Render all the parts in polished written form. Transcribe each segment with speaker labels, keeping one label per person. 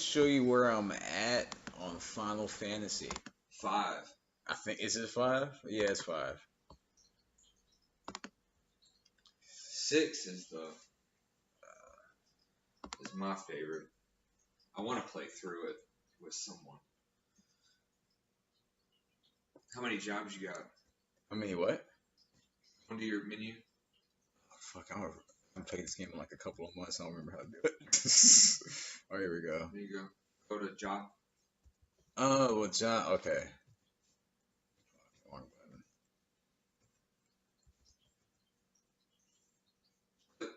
Speaker 1: show you where I'm at on Final Fantasy.
Speaker 2: 5.
Speaker 1: I think is it 5? Yeah, it's 5.
Speaker 2: 6 is my favorite. I want to play through it with someone. How many jobs you got?
Speaker 1: I mean, what?
Speaker 2: Under your menu?
Speaker 1: Oh, fuck, I haven't played this game in like a couple of months. I don't remember how to do it. Oh, here we go.
Speaker 2: There you go. Go to job.
Speaker 1: Oh, well, John. Okay. Wrong button.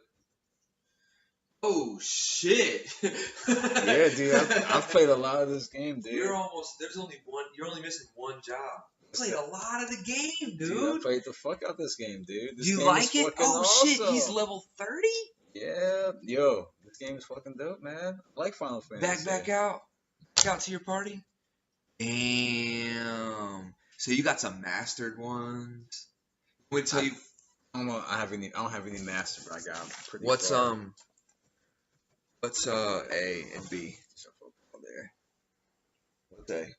Speaker 2: Oh shit!
Speaker 1: Yeah, dude, I've played a lot of this game, dude.
Speaker 2: You're only missing one job. You played a lot of the game, dude.
Speaker 1: I played the fuck out this game, dude. This
Speaker 2: You
Speaker 1: game
Speaker 2: like
Speaker 1: is
Speaker 2: it?
Speaker 1: fucking
Speaker 2: Oh
Speaker 1: awesome.
Speaker 2: shit! He's level 30.
Speaker 1: Yeah, yo, this game is fucking dope, man. I like Final Fantasy.
Speaker 2: Back out to your party. Damn. So you got some mastered ones. Wait till you.
Speaker 1: I don't have any master, but I got pretty.
Speaker 2: What's
Speaker 1: far.
Speaker 2: What's A and B?
Speaker 1: There.
Speaker 2: What's A?
Speaker 1: I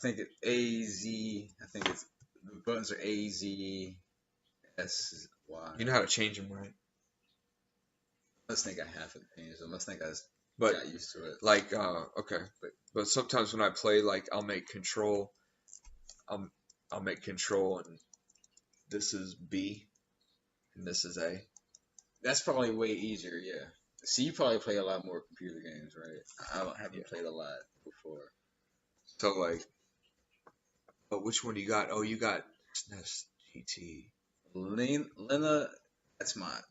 Speaker 1: think it's A Z. I think it's the buttons are A Z S Y.
Speaker 2: You know how to change them, right?
Speaker 1: I just think I haven't changed them. I just think I just
Speaker 2: But
Speaker 1: got used to it.
Speaker 2: like, okay, but sometimes when I play, like, I'll make control, and this is B, and this is A.
Speaker 1: That's probably way easier. Yeah. See, you probably play a lot more computer games, right? I haven't played a lot before.
Speaker 2: So like, but which one do you got? Oh, you got SNES GT.
Speaker 1: Lena, that's my.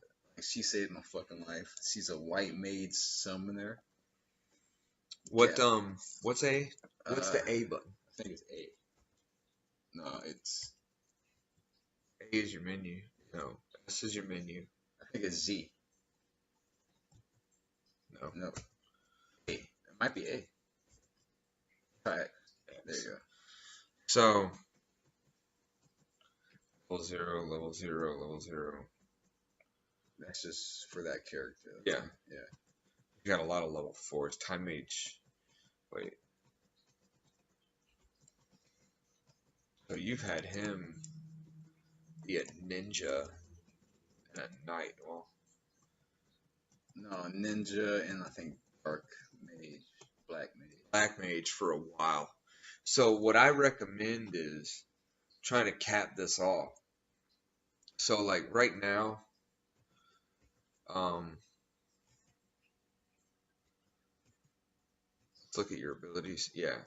Speaker 1: She saved my fucking life. She's a white maid summoner.
Speaker 2: What
Speaker 1: Yeah.
Speaker 2: What's A? What's the A button?
Speaker 1: I think it's A. No, it's.
Speaker 2: A is your menu. No, S is your menu.
Speaker 1: I think it's Z. No. A. It might be A. Try it. There you go.
Speaker 2: So level 0, level 0, level 0.
Speaker 1: That's just for that character.
Speaker 2: Yeah.
Speaker 1: Yeah.
Speaker 2: You got a lot of level 4s. Time Mage. Wait. So you've had him be a ninja and a knight. Well,
Speaker 1: No, ninja and I think dark mage, black mage.
Speaker 2: Black Mage for a while. So what I recommend is trying to cap this off. So like right now, let's look at your abilities. Yeah.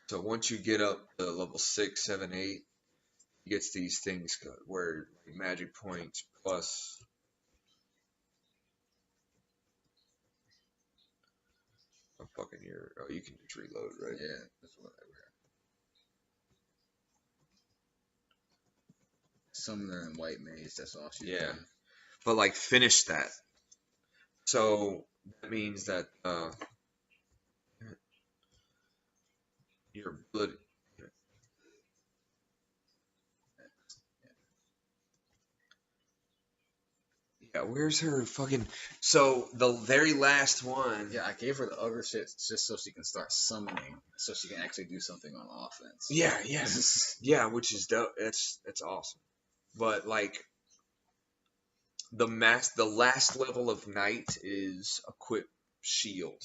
Speaker 2: So once you get up to level 6, 7, 8, you get these things where magic points plus. I'm fucking your. Oh, you can just reload, right?
Speaker 1: Yeah, that's whatever. Summoner and white mage, that's all she's
Speaker 2: Yeah.
Speaker 1: doing.
Speaker 2: But like finish that. So that means that your ability. Yeah, where's her fucking? So the very last one.
Speaker 1: Yeah, I gave her the other shit just so she can start summoning, so she can actually do something on offense.
Speaker 2: Yeah, yeah, yeah, which is dope. It's awesome. But like the last level of knight is equip shield.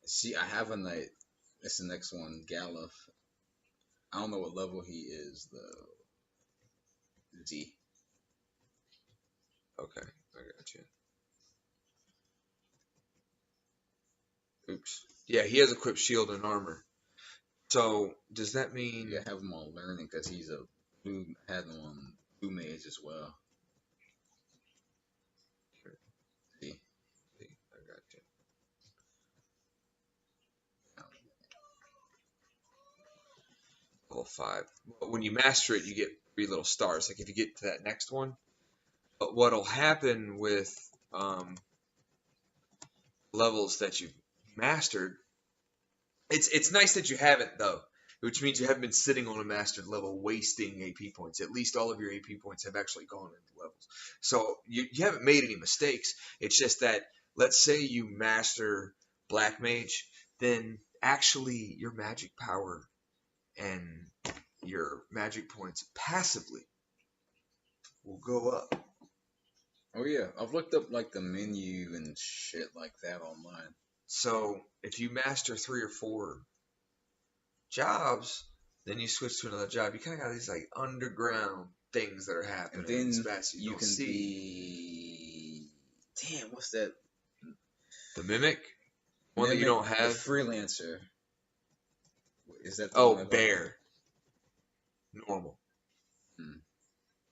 Speaker 1: See, I have a knight. It's the next one, Galuf. I don't know what level he is, though. Z.
Speaker 2: Okay, I got you. Oops. Yeah, he has equipped shield and armor. So does that mean?
Speaker 1: Yeah, have him on learning because he's a blue. Had him on blue mage as well. See,
Speaker 2: I got you. Level 5. But when you master it, you get 3 little stars. Like if you get to that next one. But what'll happen with levels that you've mastered, it's nice that you haven't though, which means you haven't been sitting on a mastered level wasting AP points. At least all of your AP points have actually gone into levels. So you haven't made any mistakes. It's just that let's say you master black mage, then actually your magic power and your magic points passively will go up.
Speaker 1: Oh yeah, I've looked up like the menu and shit like that online.
Speaker 2: So if you master 3 or 4 jobs, then you switch to another job. You kind of got these like underground things that are happening.
Speaker 1: And then
Speaker 2: as fast as
Speaker 1: you
Speaker 2: don't
Speaker 1: can
Speaker 2: see.
Speaker 1: be, damn, what's that?
Speaker 2: The mimic, one that you
Speaker 1: Mimic,
Speaker 2: don't
Speaker 1: the
Speaker 2: have.
Speaker 1: freelancer. Is that the
Speaker 2: Oh,
Speaker 1: one?
Speaker 2: bear. Normal.
Speaker 1: Hmm.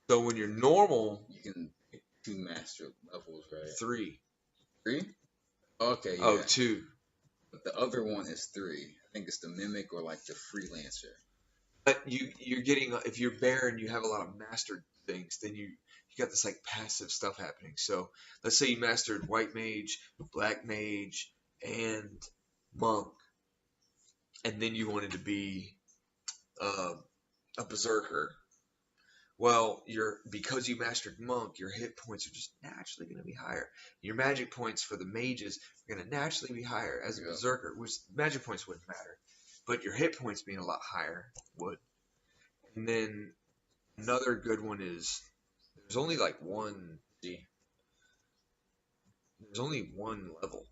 Speaker 2: So when you're normal,
Speaker 1: You can pick 2 master levels, right?
Speaker 2: 3.
Speaker 1: 3? Okay, yeah.
Speaker 2: Oh, 2.
Speaker 1: But the other one is 3. I think it's the mimic or like the freelancer.
Speaker 2: But you're getting, if you're bear and you have a lot of mastered things, then you got this like passive stuff happening. So let's say you mastered white mage, black mage, and monk, and then you wanted to be a berserker. Well, because you mastered monk, your hit points are just naturally going to be higher. Your magic points for the mages are going to naturally be higher as a berserker, which magic points wouldn't matter, but your hit points being a lot higher would. And then another good one is there's only one level.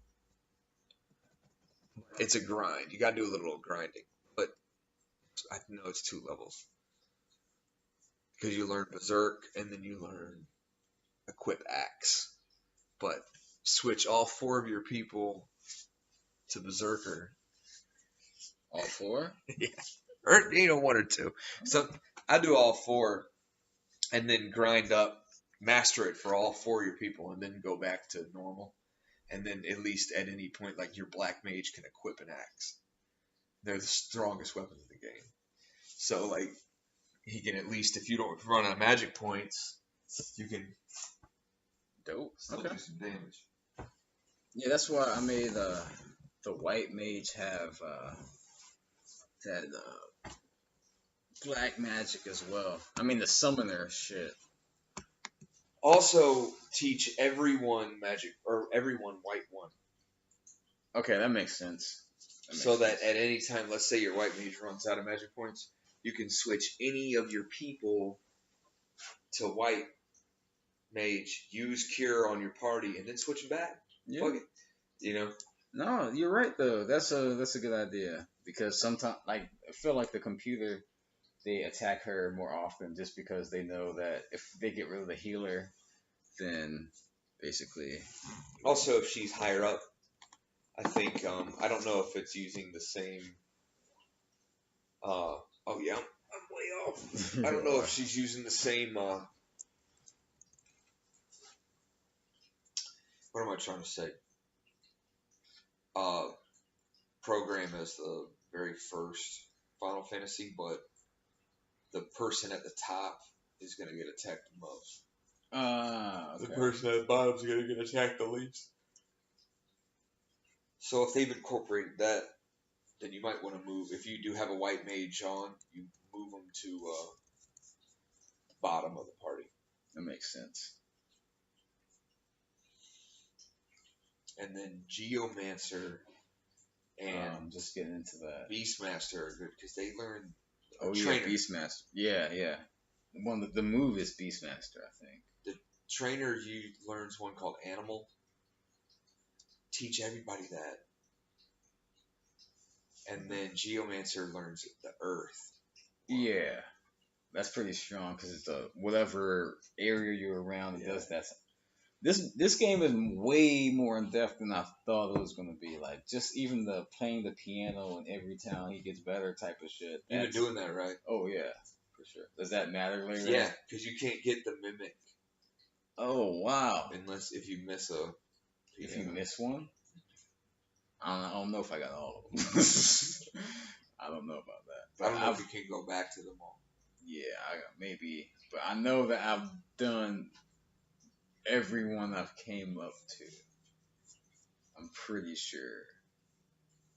Speaker 2: It's a grind. You got to do a little grinding, but I know it's 2 levels. Because you learn Berserk, and then you learn Equip Axe. But switch all 4 of your people to Berserker.
Speaker 1: All 4?
Speaker 2: Yeah. Or, 1 or 2. So I do all 4, and then grind up, master it for all 4 of your people, and then go back to normal. And then at least at any point, like your black mage can equip an axe. They're the strongest weapons in the game. So, like, he can at least, if you don't run out of magic points, you can
Speaker 1: Dope.
Speaker 2: still do some damage.
Speaker 1: Yeah, that's why I made the white mage have that black magic as well. I mean the summoner shit.
Speaker 2: Also, teach everyone magic, or everyone white 1.
Speaker 1: Okay, that makes sense.
Speaker 2: So that at any time, let's say your white mage runs out of magic points, you can switch any of your people to white mage, use cure on your party, and then switch them back.
Speaker 1: Yeah.
Speaker 2: Fuck it.
Speaker 1: No, you're right though. That's a good idea because sometimes, like, I feel like the computer, they attack her more often just because they know that if they get rid of the healer, then basically.
Speaker 2: Also, if she's higher up, I think I don't know if it's using the same. Oh yeah, I'm way off. I don't know if she's using the same. What am I trying to say? Program as the very first Final Fantasy, but the person at the top is going to get attacked the most.
Speaker 1: Okay.
Speaker 2: The person at the bottom is going to get attacked the least. So if they've incorporated that, then you might want to move. If you do have a white mage on, you move them to the bottom of the party.
Speaker 1: That makes sense.
Speaker 2: And then Geomancer and
Speaker 1: just getting into that.
Speaker 2: Beastmaster are good because they learn.
Speaker 1: Trainer. Beastmaster. Yeah. The move is Beastmaster, I think.
Speaker 2: The trainer learns one called Animal. Teach everybody that. And then Geomancer learns the Earth.
Speaker 1: Yeah, that's pretty strong because it's whatever area you're around, it does that. This game is way more in depth than I thought it was gonna be. Like just even the playing the piano in every town he gets better type of shit.
Speaker 2: You've been doing that, right?
Speaker 1: Oh yeah, for sure. Does that matter later?
Speaker 2: Yeah, because you can't get the mimic.
Speaker 1: Oh wow!
Speaker 2: Unless if you miss a.
Speaker 1: If you miss one. I don't know if I got all of them. I don't know about that.
Speaker 2: But I don't know if you can go back to them all.
Speaker 1: Yeah, maybe. But I know that I've done everyone I've came up to. I'm pretty sure.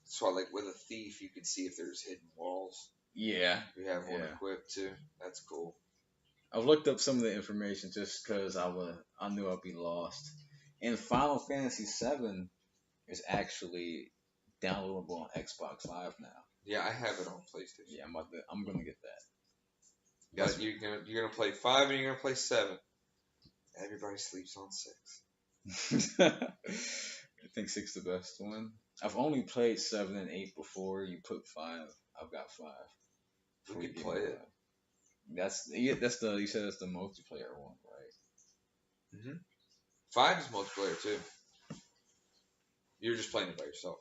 Speaker 2: So, like with a thief, you can see if there's hidden walls.
Speaker 1: Yeah.
Speaker 2: You have one equipped too. That's cool.
Speaker 1: I've looked up some of the information just because I knew I'd be lost. In Final Fantasy VII, there's actually downloadable on Xbox Live now.
Speaker 2: Yeah, I have it on PlayStation.
Speaker 1: Yeah, I'm gonna get that.
Speaker 2: You're gonna play 5 and you're gonna play 7. Everybody sleeps on 6.
Speaker 1: I think 6 is the best one. I've only played 7 and 8 before. You put 5. I've got 5.
Speaker 2: We can play it.
Speaker 1: That's the you said that's the multiplayer one, right?
Speaker 2: 5 is multiplayer too. You're just playing it by yourself.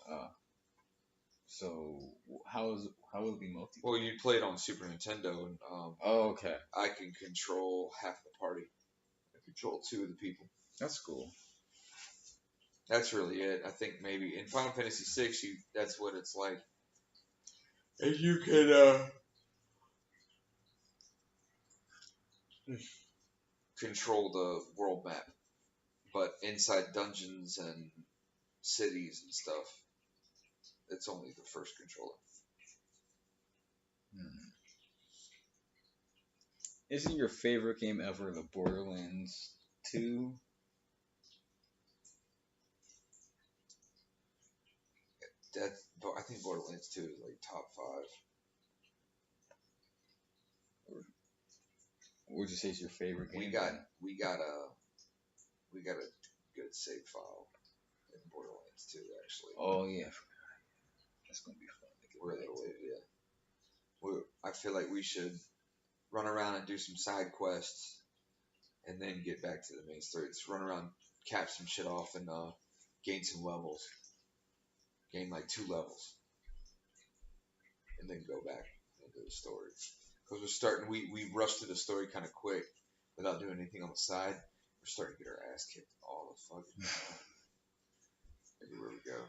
Speaker 1: So how will it be multiplayer?
Speaker 2: Well, you play it on Super Nintendo, and
Speaker 1: oh, okay.
Speaker 2: I can control half the party. I control 2 of the people.
Speaker 1: That's cool.
Speaker 2: That's really it. I think maybe in Final Fantasy VI, that's what it's like. And you can control the world map, but inside dungeons and cities and stuff, it's only the first controller.
Speaker 1: Isn't your favorite game ever the Borderlands 2?
Speaker 2: I think Borderlands 2 is like top 5.
Speaker 1: What would you say is your favorite game?
Speaker 2: We got a good save file in Borderlands 2 actually.
Speaker 1: Oh yeah, that's gonna be fun.
Speaker 2: I feel like we should run around and do some side quests, and then get back to the main story. Just run around, cap some shit off, and gain some levels. Gain like 2 levels, and then go back into the story. Because we rushed through the story kind of quick without doing anything on the side. We're starting to get our ass kicked all the fucking time. Everywhere we go.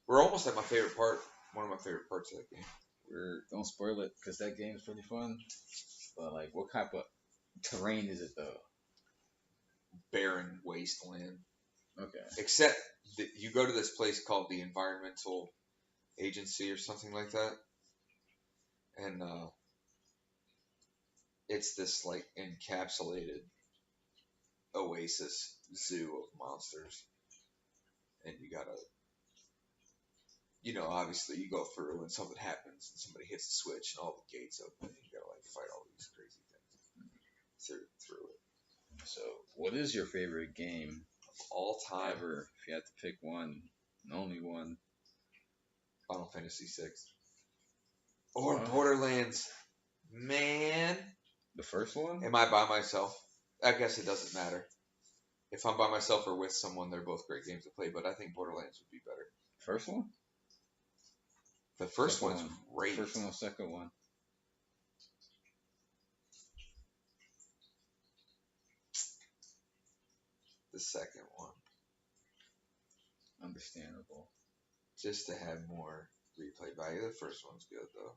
Speaker 2: We're almost at my favorite part. One of my favorite parts of that game.
Speaker 1: Don't spoil it, because that game's pretty fun. But like, what type of terrain is it though?
Speaker 2: Barren wasteland.
Speaker 1: Okay.
Speaker 2: Except that you go to this place called the Environmental Agency or something like that, and it's this like encapsulated oasis zoo of monsters, and you gotta, obviously you go through and something happens and somebody hits the switch and all the gates open and you gotta like fight all these crazy things through it.
Speaker 1: So, what is your favorite game
Speaker 2: of all time
Speaker 1: ever? If you had to pick one, and only one.
Speaker 2: Final Fantasy VI. Or Borderlands. Man.
Speaker 1: The first one?
Speaker 2: Am I by myself? I guess it doesn't matter. If I'm by myself or with someone, they're both great games to play, but I think Borderlands would be better.
Speaker 1: First one?
Speaker 2: The first one's great.
Speaker 1: First one or second one?
Speaker 2: The second one.
Speaker 1: Understandable.
Speaker 2: Just to have more replay value. The first one's good, though.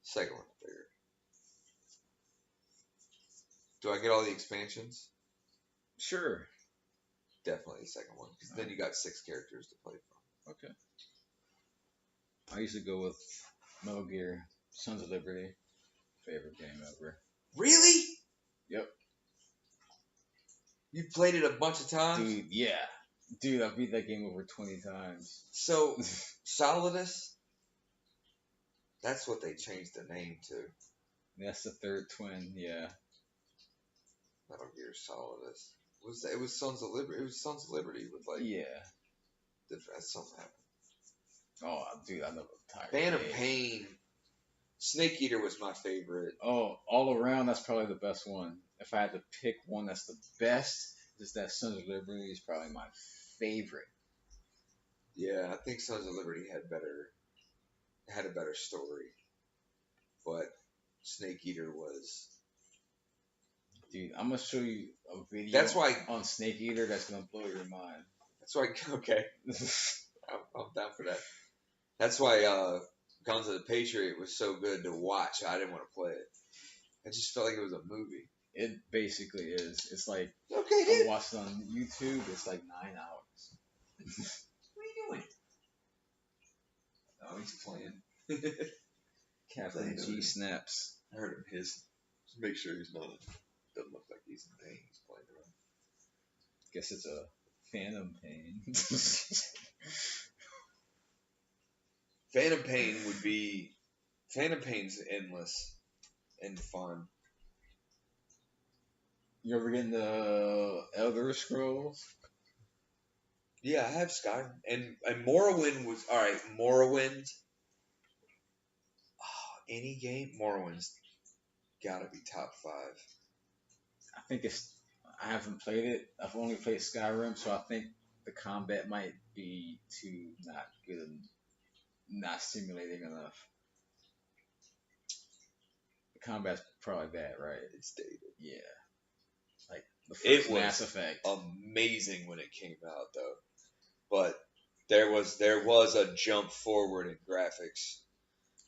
Speaker 2: Second one's bigger. Do I get all the expansions?
Speaker 1: Sure.
Speaker 2: Definitely the second one, because then you got 6 characters to play from.
Speaker 1: Okay. I used to go with Metal Gear, Sons of Liberty. Favorite game ever.
Speaker 2: Really?
Speaker 1: Yep.
Speaker 2: You played it a bunch of times?
Speaker 1: Dude, yeah. Dude, I beat that game over 20 times.
Speaker 2: So, Solidus? That's what they changed the name to.
Speaker 1: That's the third twin, yeah.
Speaker 2: Metal Gear Solidus. It was Sons of Liberty. It was Sons of Liberty with like...
Speaker 1: Yeah.
Speaker 2: Something happened.
Speaker 1: Oh, dude, I know the tired.
Speaker 2: Fan of Pain. Snake Eater was my favorite.
Speaker 1: Oh, all around, that's probably the best one. If I had to pick one that's the best, just that Sons of Liberty is probably my favorite.
Speaker 2: Yeah, I think Sons of Liberty had a better story, but Snake Eater was.
Speaker 1: Dude, I'm gonna show you a video.
Speaker 2: That's why
Speaker 1: on Snake Eater that's gonna blow your mind.
Speaker 2: That's why. Okay, I'm down for that. That's why Guns of the Patriot was so good to watch. I didn't want to play it. I just felt like it was a movie.
Speaker 1: It basically is. It's like
Speaker 2: I
Speaker 1: watched it on YouTube. It's like 9 hours.
Speaker 2: What are you doing? Oh, he's playing.
Speaker 1: Captain G snaps.
Speaker 2: I heard him hiss. Just make sure he's not. Doesn't look like he's in pain. He's playing around.
Speaker 1: Guess it's a phantom pain.
Speaker 2: Phantom Pain would be. Phantom Pain's endless and fun.
Speaker 1: You ever get into Elder Scrolls?
Speaker 2: Yeah, I have Skyrim. And Morrowind was. Alright, Morrowind. Any game? Morrowind's gotta be top 5.
Speaker 1: I think it's. I haven't played it. I've only played Skyrim, so I think the combat might be too not good, not stimulating enough. The combat's probably bad, right?
Speaker 2: It's dated.
Speaker 1: Yeah, like the
Speaker 2: It
Speaker 1: first
Speaker 2: was
Speaker 1: Mass Effect.
Speaker 2: amazing when it came out, though. But there was a jump forward in graphics.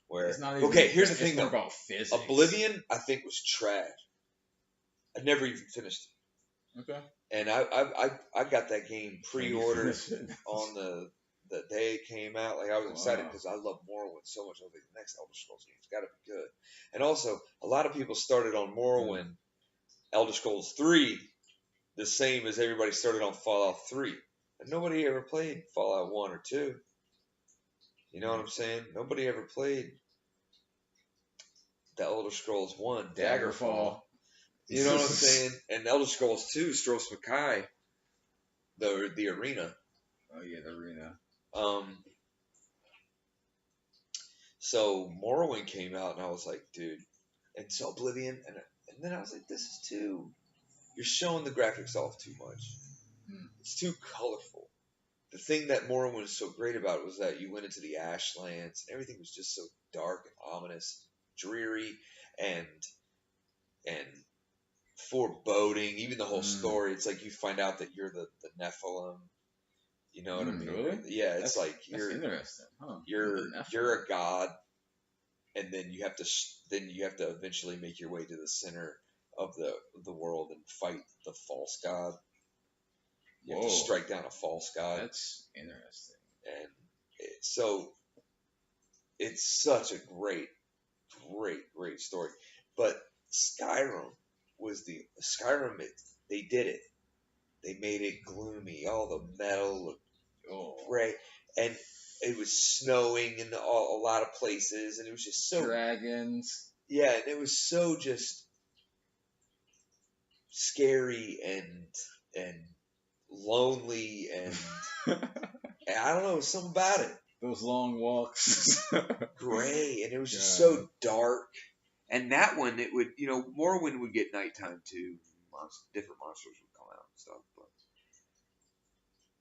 Speaker 2: Where
Speaker 1: It's not even.
Speaker 2: okay, here's the
Speaker 1: It's
Speaker 2: thing
Speaker 1: more
Speaker 2: though.
Speaker 1: about physics.
Speaker 2: Oblivion, I think, was trash. I never even finished it.
Speaker 1: Okay.
Speaker 2: And I got that game pre-ordered
Speaker 1: Finish it.
Speaker 2: on the day it came out. Like I was excited
Speaker 1: Wow.
Speaker 2: because I love Morrowind so much. I was like, the next Elder Scrolls game's got to be good. And also, a lot of people started on Morrowind, Elder Scrolls 3, the same as everybody started on Fallout 3. And nobody ever played Fallout 1 or 2. You know what I'm saying? Nobody ever played the Elder Scrolls 1, Daggerfall. You know what I'm saying? And Elder Scrolls 2, Stros Mackay, the arena.
Speaker 1: Oh yeah, the arena.
Speaker 2: So Morrowind came out, and I was like, dude. And so Oblivion, and then I was like, this is too. You're showing the graphics off too much. It's too colorful. The thing that Morrowind was so great about was that you went into the Ashlands, and everything was just so dark and ominous, dreary, and foreboding. Even the whole story, it's like you find out that you're the Nephilim. You know what I mean?
Speaker 1: Really?
Speaker 2: Yeah, it's like
Speaker 1: that's interesting. Huh.
Speaker 2: You're a god, and then you have to eventually make your way to the center of the world and fight the false god. You have to strike down a false god.
Speaker 1: That's interesting.
Speaker 2: And so it's such a great story. But Skyrim they did it. They made it gloomy. All the metal looked gray, and it was snowing in a lot of places, and it was just so
Speaker 1: dragons.
Speaker 2: Yeah, and it was so just scary and lonely and I don't know, something about it.
Speaker 1: Those long walks.
Speaker 2: Gray, and it was just so dark. And that one, it would, Morrowind would get nighttime too. Different monsters would come out and stuff. But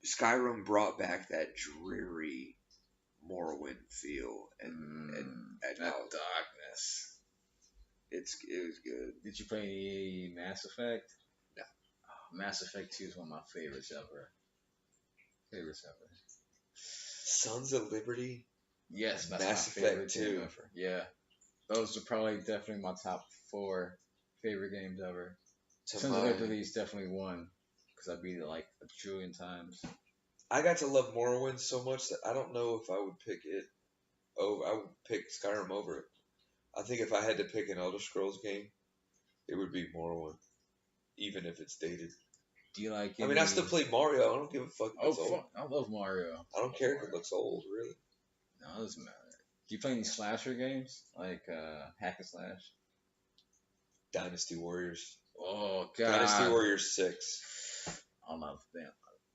Speaker 2: Skyrim brought back that dreary Morrowind feel and
Speaker 1: that darkness.
Speaker 2: It was good.
Speaker 1: Did you play any Mass Effect?
Speaker 2: No.
Speaker 1: Oh, Mass Effect 2 is one of my favorites ever.
Speaker 2: Sons of Liberty?
Speaker 1: Yes, that's
Speaker 2: Mass
Speaker 1: my favorite
Speaker 2: Effect
Speaker 1: game
Speaker 2: 2.
Speaker 1: ever. Yeah. Those are probably definitely my top 4 favorite games ever. Sons of Liberty is definitely one because I beat it like a trillion times.
Speaker 2: I got to love Morrowind so much that I don't know if I would pick it over. I would pick Skyrim over it. I think if I had to pick an Elder Scrolls game, it would be Morrowind, even if it's dated.
Speaker 1: Do you like?
Speaker 2: I still play Mario. I don't give a fuck. If it's old.
Speaker 1: I love Mario.
Speaker 2: I don't care if it looks old, really.
Speaker 1: No, it doesn't matter. Do you play any slasher games like hack and slash?
Speaker 2: Dynasty Warriors.
Speaker 1: Oh god.
Speaker 2: Dynasty Warriors 6.
Speaker 1: I love them.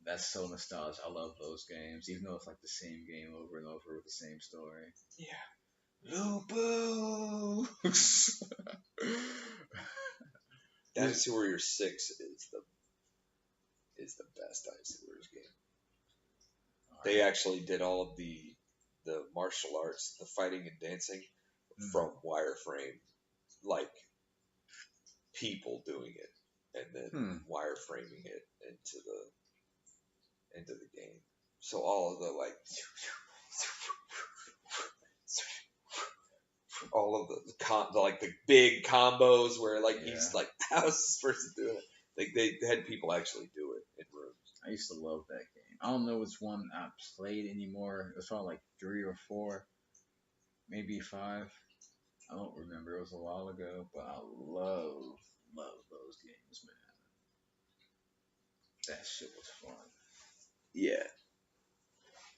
Speaker 1: That's so nostalgic. I love those games, even though it's like the same game over and over with the same story.
Speaker 2: Yeah.
Speaker 1: Lupo.
Speaker 2: Dynasty Warriors 6 is the best Dynasty Warriors game. They actually did all of the martial arts, the fighting and dancing from wireframe, like people doing it, and then wireframing it into the game. So all of the all of the big combos where he's like, how is this person doing it? Like they had people actually do it in rooms.
Speaker 1: I used to love that game. I don't know which one I played anymore. It was probably like 3 or 4, maybe 5. I don't remember. It was a while ago, but I love those games, man. That shit was fun.
Speaker 2: Yeah.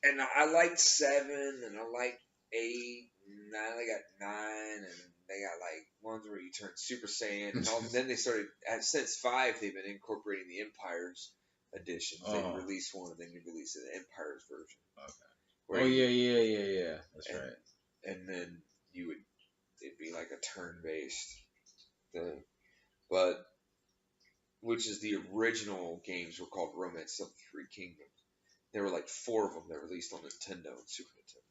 Speaker 2: And I liked 7, and I liked 8, 9. They got 9, and they got like ones where you turn Super Saiyan, and all. Then they started since 5. They've been incorporating the Empires editions. They
Speaker 1: Oh,
Speaker 2: release one, and then you release an Empires version.
Speaker 1: okay.
Speaker 2: Where
Speaker 1: Oh
Speaker 2: you,
Speaker 1: yeah. That's
Speaker 2: and,
Speaker 1: right.
Speaker 2: and then you would it'd be like a turn-based thing, but which is the original games were called Romance of the Three Kingdoms. There were like 4 of them that released on Nintendo and Super Nintendo.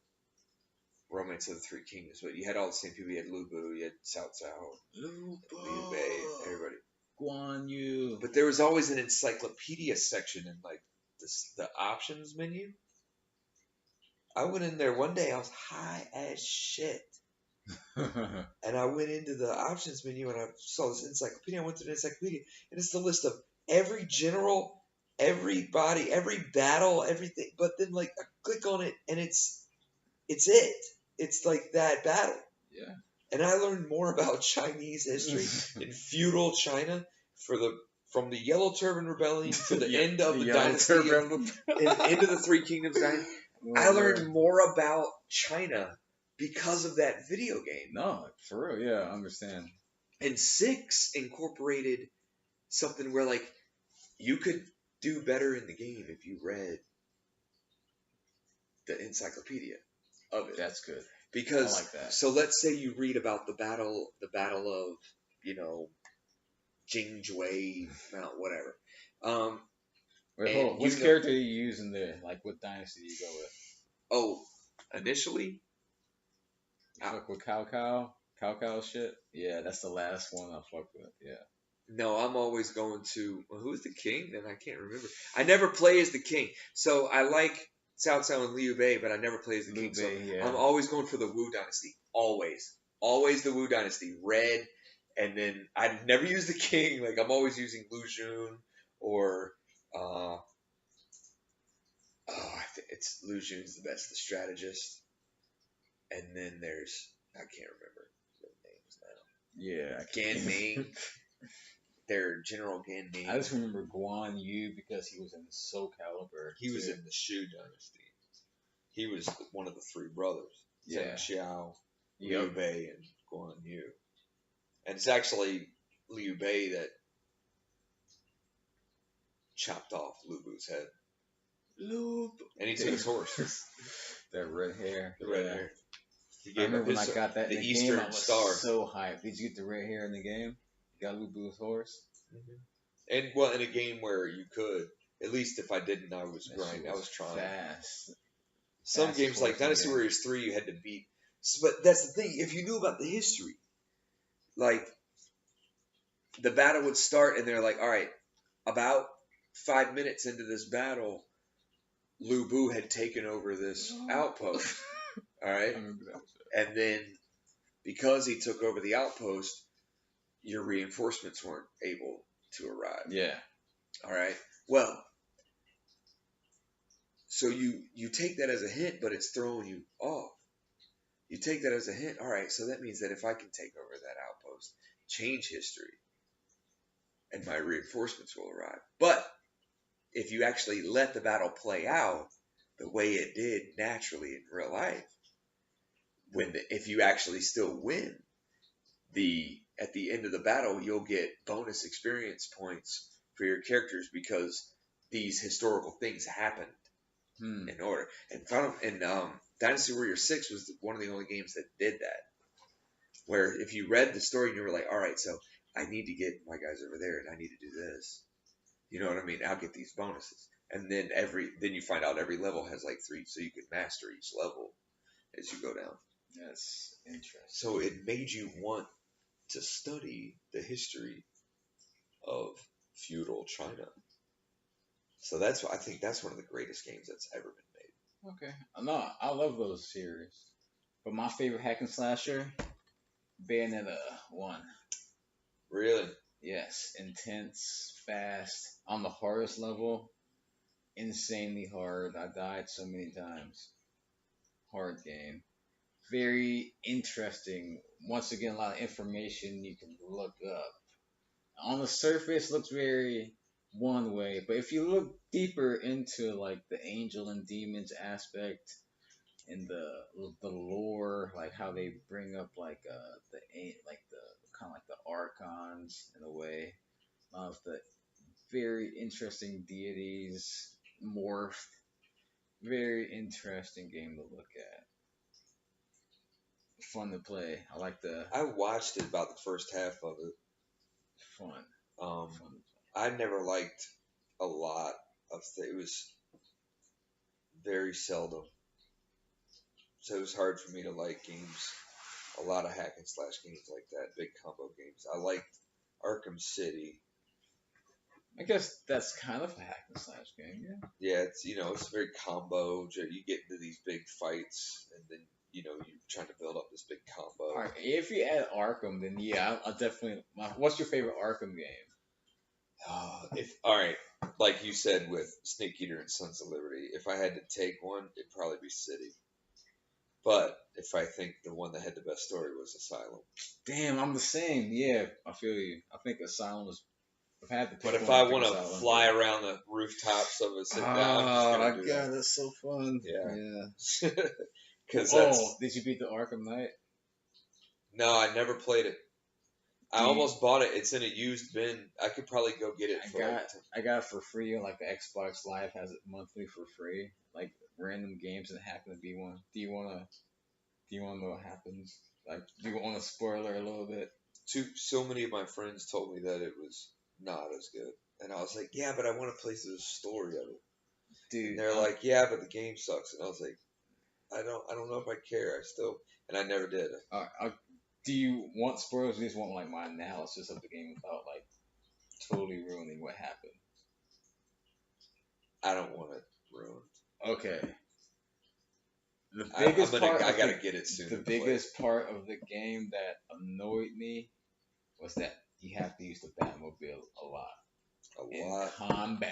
Speaker 2: Romance of the Three Kingdoms, but you had all the same people. You had Lu Bu, you had Cao Cao,
Speaker 1: Lupo,
Speaker 2: Liu Bei, everybody.
Speaker 1: Guan Yu.
Speaker 2: But there was always an encyclopedia section in like the options menu. I went in there one day. I was high as shit, and I went into the options menu and I saw this encyclopedia. I went to the encyclopedia, and it's the list of every general, everybody, every battle, everything. But then like I click on it, and it's it. It's like that battle.
Speaker 1: Yeah.
Speaker 2: And I learned more about Chinese history in feudal China from the Yellow Turban Rebellion to the end of the dynasty and into the Three Kingdoms dynasty. I learned more about China because of that video game.
Speaker 1: No, for real, yeah, I understand.
Speaker 2: And 6 incorporated something where like you could do better in the game if you read the encyclopedia of it.
Speaker 1: That's good.
Speaker 2: Because
Speaker 1: I like that.
Speaker 2: So let's say you read about the battle of Jingzhui Mount, whatever.
Speaker 1: Wait, hold on. Which character are you using there? Like, what dynasty do you go with?
Speaker 2: Oh, initially,
Speaker 1: you fuck with Cao shit. Yeah, that's the last one I fucked with. Yeah.
Speaker 2: No, I'm always going to who's the king? Then I can't remember. I never play as the king, so I like Cao Cao and Liu Bei, but I never play as the king. So I'm always going for the Wu dynasty. Always the Wu dynasty. Red, and then I never use the king. Like I'm always using Lu Jun or it's Lu Jun's the best, the strategist. And then there's I can't remember the names now. Yeah, Gan Ming. Their General Gan Ming.
Speaker 1: I just remember Guan Yu because he was in Soul Calibur.
Speaker 2: He was in the Shu dynasty. He was one of the 3 brothers.
Speaker 1: Yeah.
Speaker 2: Zheng Xiao, Liu Bei, and Guan Yu. And it's actually Liu Bei that chopped off Lu Bu's head. And he took his horse.
Speaker 1: That red hair.
Speaker 2: The red hair.
Speaker 1: I remember when I got that in the Eastern game, I was so hyped. Did you get the red hair in the game? You got Lu Bu's horse?
Speaker 2: Mm-hmm. And, well, in a game where you could. At least if I didn't, I was grinding. I was trying.
Speaker 1: Fast.
Speaker 2: Some games like Dynasty Warriors 3, you had to beat. But that's the thing. If you knew about the history, like, the battle would start and they're like, all right, about 5 minutes into this battle, Lu Bu had taken over this outpost. All right? And then because he took over the outpost, your reinforcements weren't able to arrive.
Speaker 1: Yeah.
Speaker 2: All right? Well, so you take that as a hint, but it's throwing you off. You take that as a hint. All right, so that means that if I can take over that outpost, change history, and my reinforcements will arrive. But if you actually let the battle play out the way it did naturally in real life, if you actually still win, at the end of the battle, you'll get bonus experience points for your characters because these historical things happened in order. And Dynasty Warrior 6 was one of the only games that did that. Where if you read the story and you were like, all right, so I need to get my guys over there and I need to do this. You know what I mean? I'll get these bonuses. And then you find out every level has like 3, so you can master each level as you go down.
Speaker 1: That's interesting.
Speaker 2: So it made you want to study the history of feudal China. So I think that's one of the greatest games that's ever been made.
Speaker 1: Okay. No, I love those series. But my favorite hack and slasher, Bayonetta 1.
Speaker 2: Really?
Speaker 1: Yes. Intense, fast, on the hardest level. Insanely hard. I died so many times. Hard game. Very interesting. Once again, a lot of information you can look up. On the surface, looks very one way, but if you look deeper into like the angel and demons aspect, and the lore, like how they bring up like the kind of like the archons in a way. A lot of the very interesting deities morph. Very interesting game to look at. Fun to play. I like the
Speaker 2: I watched it about the first half of it.
Speaker 1: fun.
Speaker 2: Um,
Speaker 1: Fun.
Speaker 2: I never liked a lot of it was very seldom, so it was hard for me to like games. A lot of hack and slash games like that, big combo games. I liked Arkham City.
Speaker 1: I guess that's kind of a hack and slash game, yeah.
Speaker 2: Yeah, it's very combo. You get into these big fights, and then you're trying to build up this big
Speaker 1: All
Speaker 2: combo.
Speaker 1: right, if you add Arkham, then yeah, I'll definitely. What's your favorite Arkham game?
Speaker 2: If all right, like you said with Snake Eater and Sons of Liberty, if I had to take one, it'd probably be City. But if I think the one that had the best story was Asylum.
Speaker 1: Damn, I'm the same. Yeah, I feel you. I think Asylum was. If I had to
Speaker 2: But
Speaker 1: pick
Speaker 2: if
Speaker 1: one, I
Speaker 2: I
Speaker 1: pick
Speaker 2: want to
Speaker 1: Asylum.
Speaker 2: fly around the rooftops of a city, I'm just
Speaker 1: Oh
Speaker 2: gonna
Speaker 1: my
Speaker 2: do
Speaker 1: god, that's so fun.
Speaker 2: that.
Speaker 1: Yeah.
Speaker 2: Yeah. Because
Speaker 1: Oh, did you beat the Arkham Knight?
Speaker 2: no, I never played it. I
Speaker 1: Dude,
Speaker 2: almost bought it. It's in a used bin. I could probably go get it for
Speaker 1: I got it for free on like the Xbox Live has it monthly for free. Like random games that happen to be one. Do you wanna know what happens? Like do you want to spoiler a little bit?
Speaker 2: so many of my friends told me that it was not as good, and I was like, yeah, but I want to play through the story of it. And
Speaker 1: Dude,
Speaker 2: they're like, yeah, but the game sucks, and I was like, I don't know if I care. And I never did.
Speaker 1: do you want spoilers? Or you just want like my analysis of the game without like totally ruining what happened?
Speaker 2: I don't want it ruined.
Speaker 1: Okay. The biggest part
Speaker 2: I
Speaker 1: of
Speaker 2: gotta get it soon.
Speaker 1: the biggest part of the game that annoyed me was that you have to use the Batmobile a lot
Speaker 2: A
Speaker 1: in
Speaker 2: lot.
Speaker 1: combat.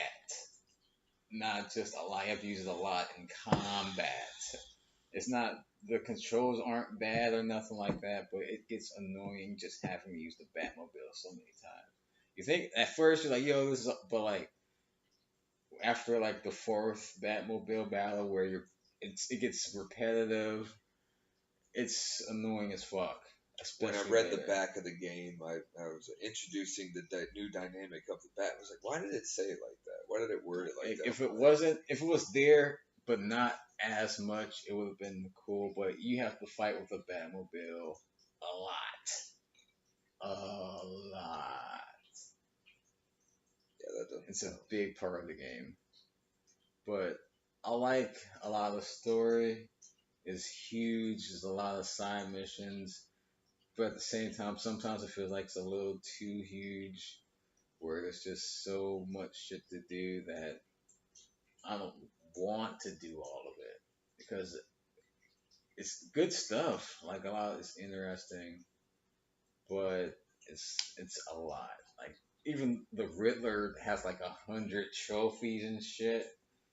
Speaker 1: Not just a lot. You have to use it a lot in combat. It's not the controls aren't bad or nothing like that, but it gets annoying just having to use the Batmobile so many times. You think at first you're like, yo, this is, but like after like the fourth Batmobile battle where it gets repetitive. It's annoying as fuck,
Speaker 2: When I
Speaker 1: especially
Speaker 2: read the
Speaker 1: there.
Speaker 2: back of the game, I was introducing the new dynamic of the bat. I was like, why did it say it like that? Why did it word it like that?
Speaker 1: If it was there, but not as much, it would have been cool. But you have to fight with a Batmobile a lot.
Speaker 2: Yeah, that doesn't
Speaker 1: It's a
Speaker 2: sound.
Speaker 1: big part of the game. But I like a lot of the story. It's huge. There's a lot of side missions, but at the same time, sometimes it feels like it's a little too huge, where there's just so much shit to do that I don't want to do all of it because it's good stuff. Like a lot of it's interesting, but it's a lot. Like even the Riddler has like 100 trophies and shit.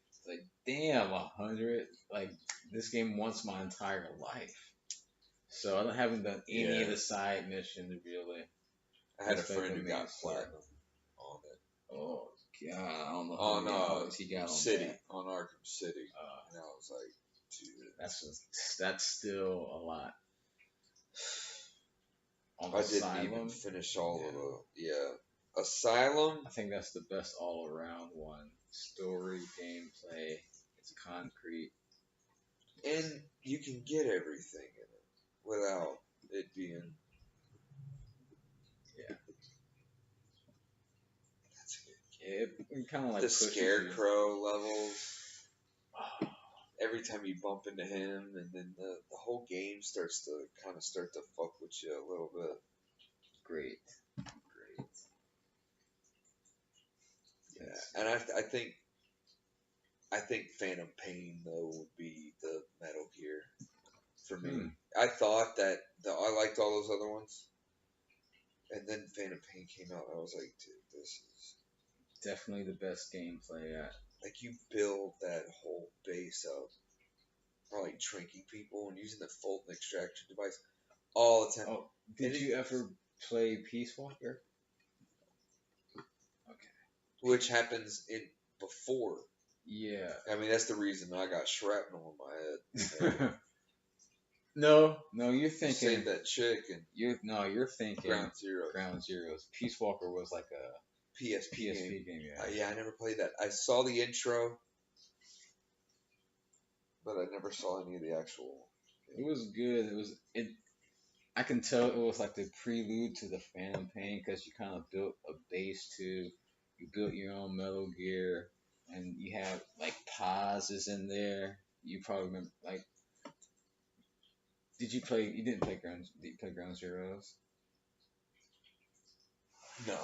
Speaker 1: It's like damn, 100. Like this game wants my entire life. So I haven't done any of
Speaker 2: Yeah,
Speaker 1: the side missions really.
Speaker 2: I had a
Speaker 1: Just like
Speaker 2: friend
Speaker 1: the
Speaker 2: who
Speaker 1: main
Speaker 2: got
Speaker 1: story.
Speaker 2: platinum on it.
Speaker 1: Oh god, I don't know how
Speaker 2: On
Speaker 1: many hours he got on
Speaker 2: City,
Speaker 1: that.
Speaker 2: on Arkham City,
Speaker 1: Uh,
Speaker 2: and I was like,
Speaker 1: that's
Speaker 2: dude,
Speaker 1: that's still a lot. On
Speaker 2: I didn't even
Speaker 1: Asylum,
Speaker 2: finish all of
Speaker 1: yeah,
Speaker 2: the Asylum.
Speaker 1: I think that's the best all around one. Story, gameplay, it's concrete.
Speaker 2: And you can get everything in it without it being.
Speaker 1: Yeah,
Speaker 2: That's good.
Speaker 1: it kind of like
Speaker 2: The
Speaker 1: pushes you.
Speaker 2: Scarecrow levels. Every time you bump into him, and then the whole game starts to kind of start to fuck with you a little bit.
Speaker 1: Great, great.
Speaker 2: Yeah, and I think Phantom Pain though would be the Metal Gear for me.
Speaker 1: Hmm.
Speaker 2: I thought that I liked all those other ones, and then Phantom Pain came out. And I was like, dude, this is
Speaker 1: Definitely the best gameplay.
Speaker 2: like you build that whole base up, probably drinking people and using the Fulton extraction device all the time.
Speaker 1: Oh, did you ever play Peace Walker? Okay.
Speaker 2: Which happens in before.
Speaker 1: Yeah.
Speaker 2: I mean, that's the reason I got shrapnel in my head.
Speaker 1: No, you're
Speaker 2: You
Speaker 1: thinking.
Speaker 2: saved that chick and
Speaker 1: You're thinking.
Speaker 2: Ground Zero.
Speaker 1: Ground Zeroes. Peace Walker was like a
Speaker 2: PSP
Speaker 1: game. Yeah.
Speaker 2: Yeah, I never played that. I saw the intro, but I never saw any of the actual.
Speaker 1: It was good. It. I can tell it was like the prelude to the Phantom Pain because you kind of built a base too. You built your own Metal Gear, and you have like pauses in there. You probably remember like. Did you play? You didn't play Ground. Did you play Ground Zeroes?
Speaker 2: No.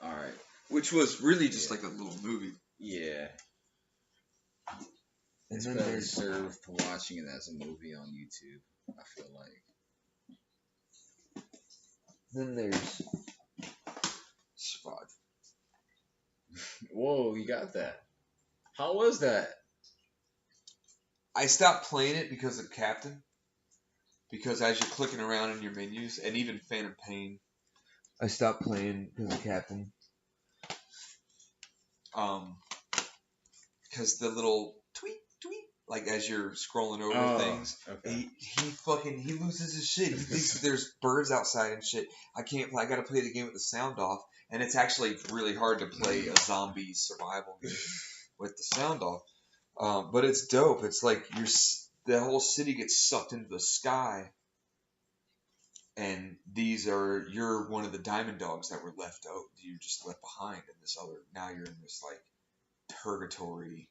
Speaker 1: All right.
Speaker 2: Which was really just
Speaker 1: Yeah.
Speaker 2: like a little movie.
Speaker 1: Yeah.
Speaker 2: And
Speaker 1: It's
Speaker 2: then
Speaker 1: better
Speaker 2: there's
Speaker 1: served watching it as a movie on YouTube. I feel like.
Speaker 2: Survive.
Speaker 1: Whoa, you got that. How was that?
Speaker 2: I stopped playing it because of Captain. Because as you're clicking around in your menus, and even Phantom Pain, I stopped playing because of Captain. Because the little tweet, like as you're scrolling over things,
Speaker 1: Okay.
Speaker 2: he loses his shit. He thinks that there's birds outside and shit. I can't play. I gotta play the game with the sound off, and it's actually really hard to play a zombie survival game with the sound off. But it's dope. It's like the whole city gets sucked into the sky, and you're one of the diamond dogs that were left out. You're just left behind in this other. Now you're in this like purgatory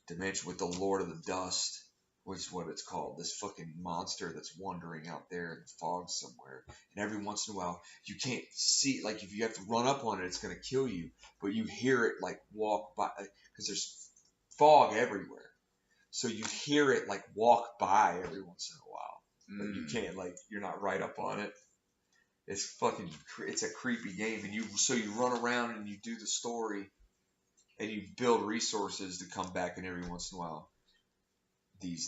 Speaker 2: dimension with the Lord of the Dust, which is what it's called. This fucking monster that's wandering out there in the fog somewhere. And every once in a while, you can't see. Like if you have to run up on it, it's gonna kill you. But you hear it like walk by because there's fog everywhere. So you hear it like walk by every once in a while. But you can't you're not right up on it. It's a creepy game, and you run around and you do the story, and you build resources to come back, and every once in a while, these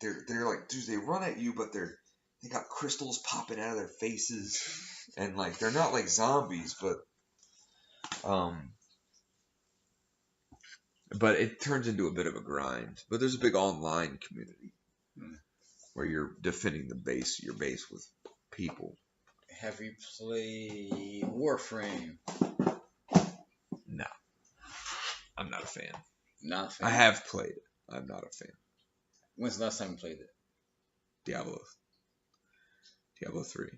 Speaker 2: they're like dudes, they run at you, but they got crystals popping out of their faces, and like they're not like zombies, but it turns into a bit of a grind. But there's a big online community where you're defending your base with people.
Speaker 1: Have you played Warframe?
Speaker 2: No, I'm not a fan.
Speaker 1: Not a fan.
Speaker 2: I have played it. I'm not a fan.
Speaker 1: When's the last time you played it?
Speaker 2: Diablo 3.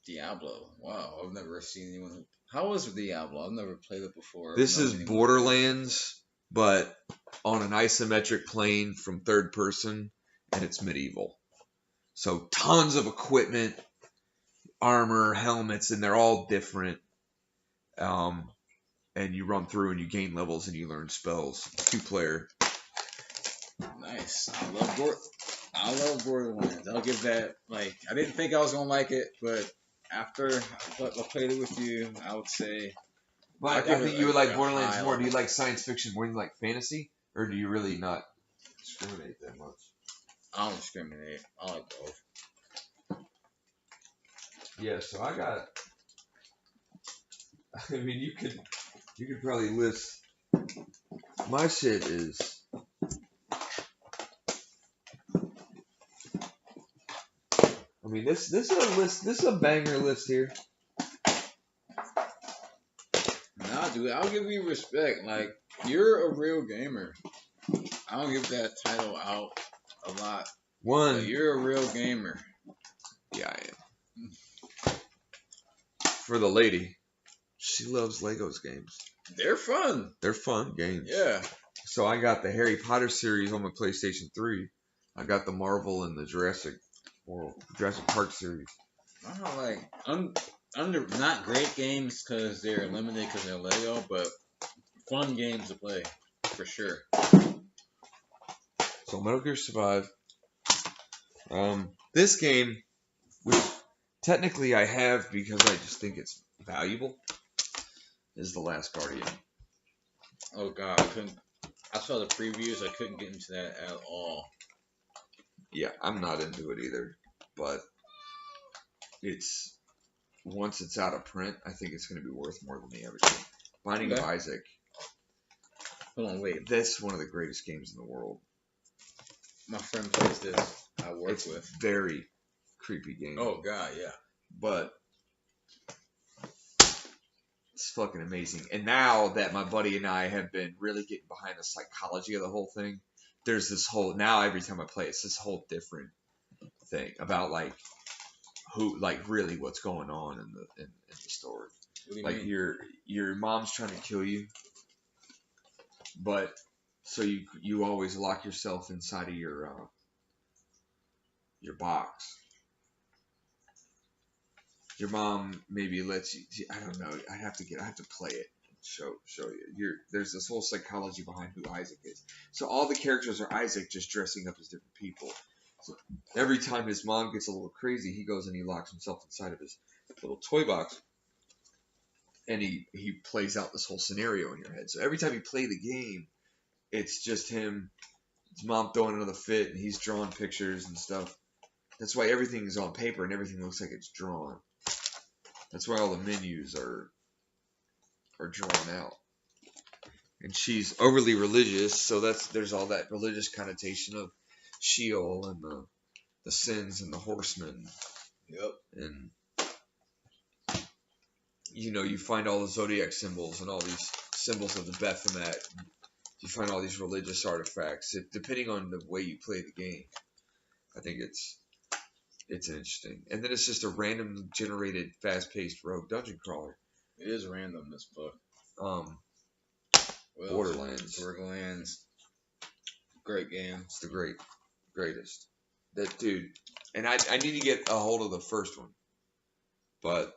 Speaker 1: Diablo. Wow, I've never seen anyone. How was Diablo? I've never played it before.
Speaker 2: This is Borderlands, but on an isometric plane from third person, and it's medieval. So tons of equipment, armor, helmets, and they're all different. And you run through and you gain levels and you learn spells. 2-player.
Speaker 1: Nice. I love Borderlands. I'll give that. Like, I didn't think I was gonna like it, but after I played it with you, I would say.
Speaker 2: But I think you would like Borderlands more. Do you like science fiction more than you like fantasy, or do you really not discriminate that much?
Speaker 1: I don't discriminate. I like both.
Speaker 2: Yeah, so I got. I mean, you could probably list. My shit is. I mean, this is a list. This is a banger list here.
Speaker 1: Nah, dude, I'll give you respect. Like, you're a real gamer. I don't give that title out a lot. But you're a real gamer.
Speaker 2: Yeah, I am. For the lady, she loves Legos games.
Speaker 1: They're fun.
Speaker 2: They're fun games.
Speaker 1: Yeah.
Speaker 2: So I got the Harry Potter series on my PlayStation 3. I got the Marvel and the Jurassic Park series.
Speaker 1: Like not great games because they're limited because they're Lego, but fun games to play for sure.
Speaker 2: So Metal Gear Survive. This game, which technically I have because I just think it's valuable, is The Last Guardian.
Speaker 1: Oh god, I saw the previews. I couldn't get into that at all.
Speaker 2: Yeah, I'm not into it either, but once it's out of print, I think it's going to be worth more than the average game. Binding of Isaac.
Speaker 1: Hold on, wait.
Speaker 2: That's one of the greatest games in the world.
Speaker 1: My friend plays this. I work
Speaker 2: It's
Speaker 1: with.
Speaker 2: very creepy game.
Speaker 1: Oh God, yeah.
Speaker 2: But it's fucking amazing. And now that my buddy and I have been really getting behind the psychology of the whole thing, there's this whole, now every time I play, it's this whole different thing about like who, like really what's going on in the story.
Speaker 1: What do you
Speaker 2: Like
Speaker 1: mean?
Speaker 2: your mom's trying to kill you, but so you always lock yourself inside of your box. Your mom maybe lets you. I don't know. I have to play it and show you. There's this whole psychology behind who Isaac is. So all the characters are Isaac, just dressing up as different people. So every time his mom gets a little crazy, he goes and he locks himself inside of his little toy box, and he plays out this whole scenario in your head. So every time you play the game, it's just him, his mom throwing another fit, and he's drawing pictures and stuff. That's why everything is on paper and everything looks like it's drawn. That's why all the menus are drawn out. And she's overly religious, so there's all that religious connotation of Sheol and the sins and the horsemen.
Speaker 1: Yep.
Speaker 2: And you find all the zodiac symbols and all these symbols of the Baphomet. You find all these religious artifacts. Depending on the way you play the game, I think it's interesting. And then it's just a random generated, fast-paced rogue dungeon crawler.
Speaker 1: It is random, this book.
Speaker 2: Borderlands.
Speaker 1: Borderlands. Great game.
Speaker 2: It's the greatest. That dude. And I need to get a hold of the first one. But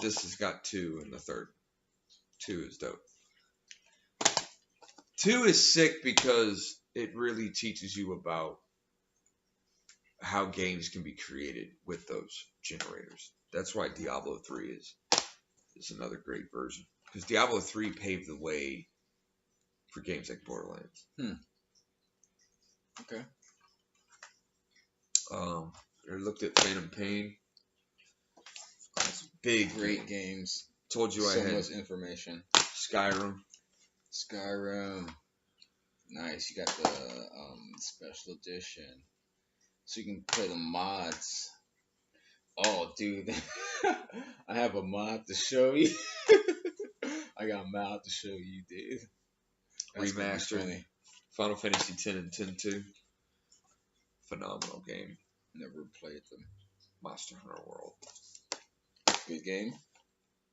Speaker 2: this has got 2 in the third. 2 is dope. 2 is sick because it really teaches you about how games can be created with those generators. That's why Diablo 3 is another great version. Because Diablo 3 paved the way for games like Borderlands.
Speaker 1: Okay.
Speaker 2: I looked at Phantom Pain. Big
Speaker 1: Great games.
Speaker 2: Told you
Speaker 1: So
Speaker 2: I had
Speaker 1: much information.
Speaker 2: Skyrim.
Speaker 1: Nice. You got the special edition. So you can play the mods. Oh, dude. I have a mod to show you. I got a mod to show you, dude. That's
Speaker 2: Remastered. Final Fantasy X and X-2. Phenomenal game.
Speaker 1: Never played them.
Speaker 2: Monster Hunter World.
Speaker 1: Good game?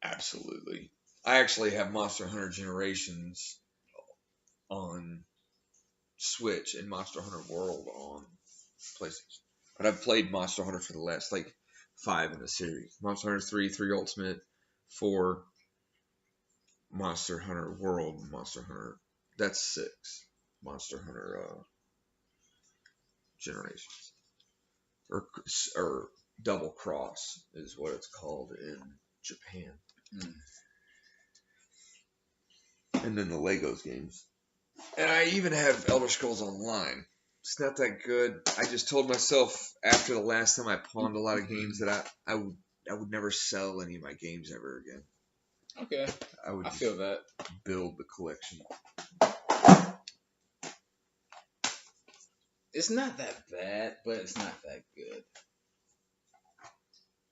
Speaker 2: Absolutely. I actually have Monster Hunter Generations on Switch and Monster Hunter World on PlayStation. But I've played Monster Hunter for the last 5 in the series. Monster Hunter 3 Ultimate, 4 Monster Hunter World, Monster Hunter. That's 6 Monster Hunter Generations. Or Double Cross is what it's called in Japan. And then the Legos games. And I even have Elder Scrolls Online. It's not that good. I just told myself after the last time I pawned a lot of games that I would never sell any of my games ever again.
Speaker 1: Okay. I feel that.
Speaker 2: Build the collection.
Speaker 1: It's not that bad, but it's not that good.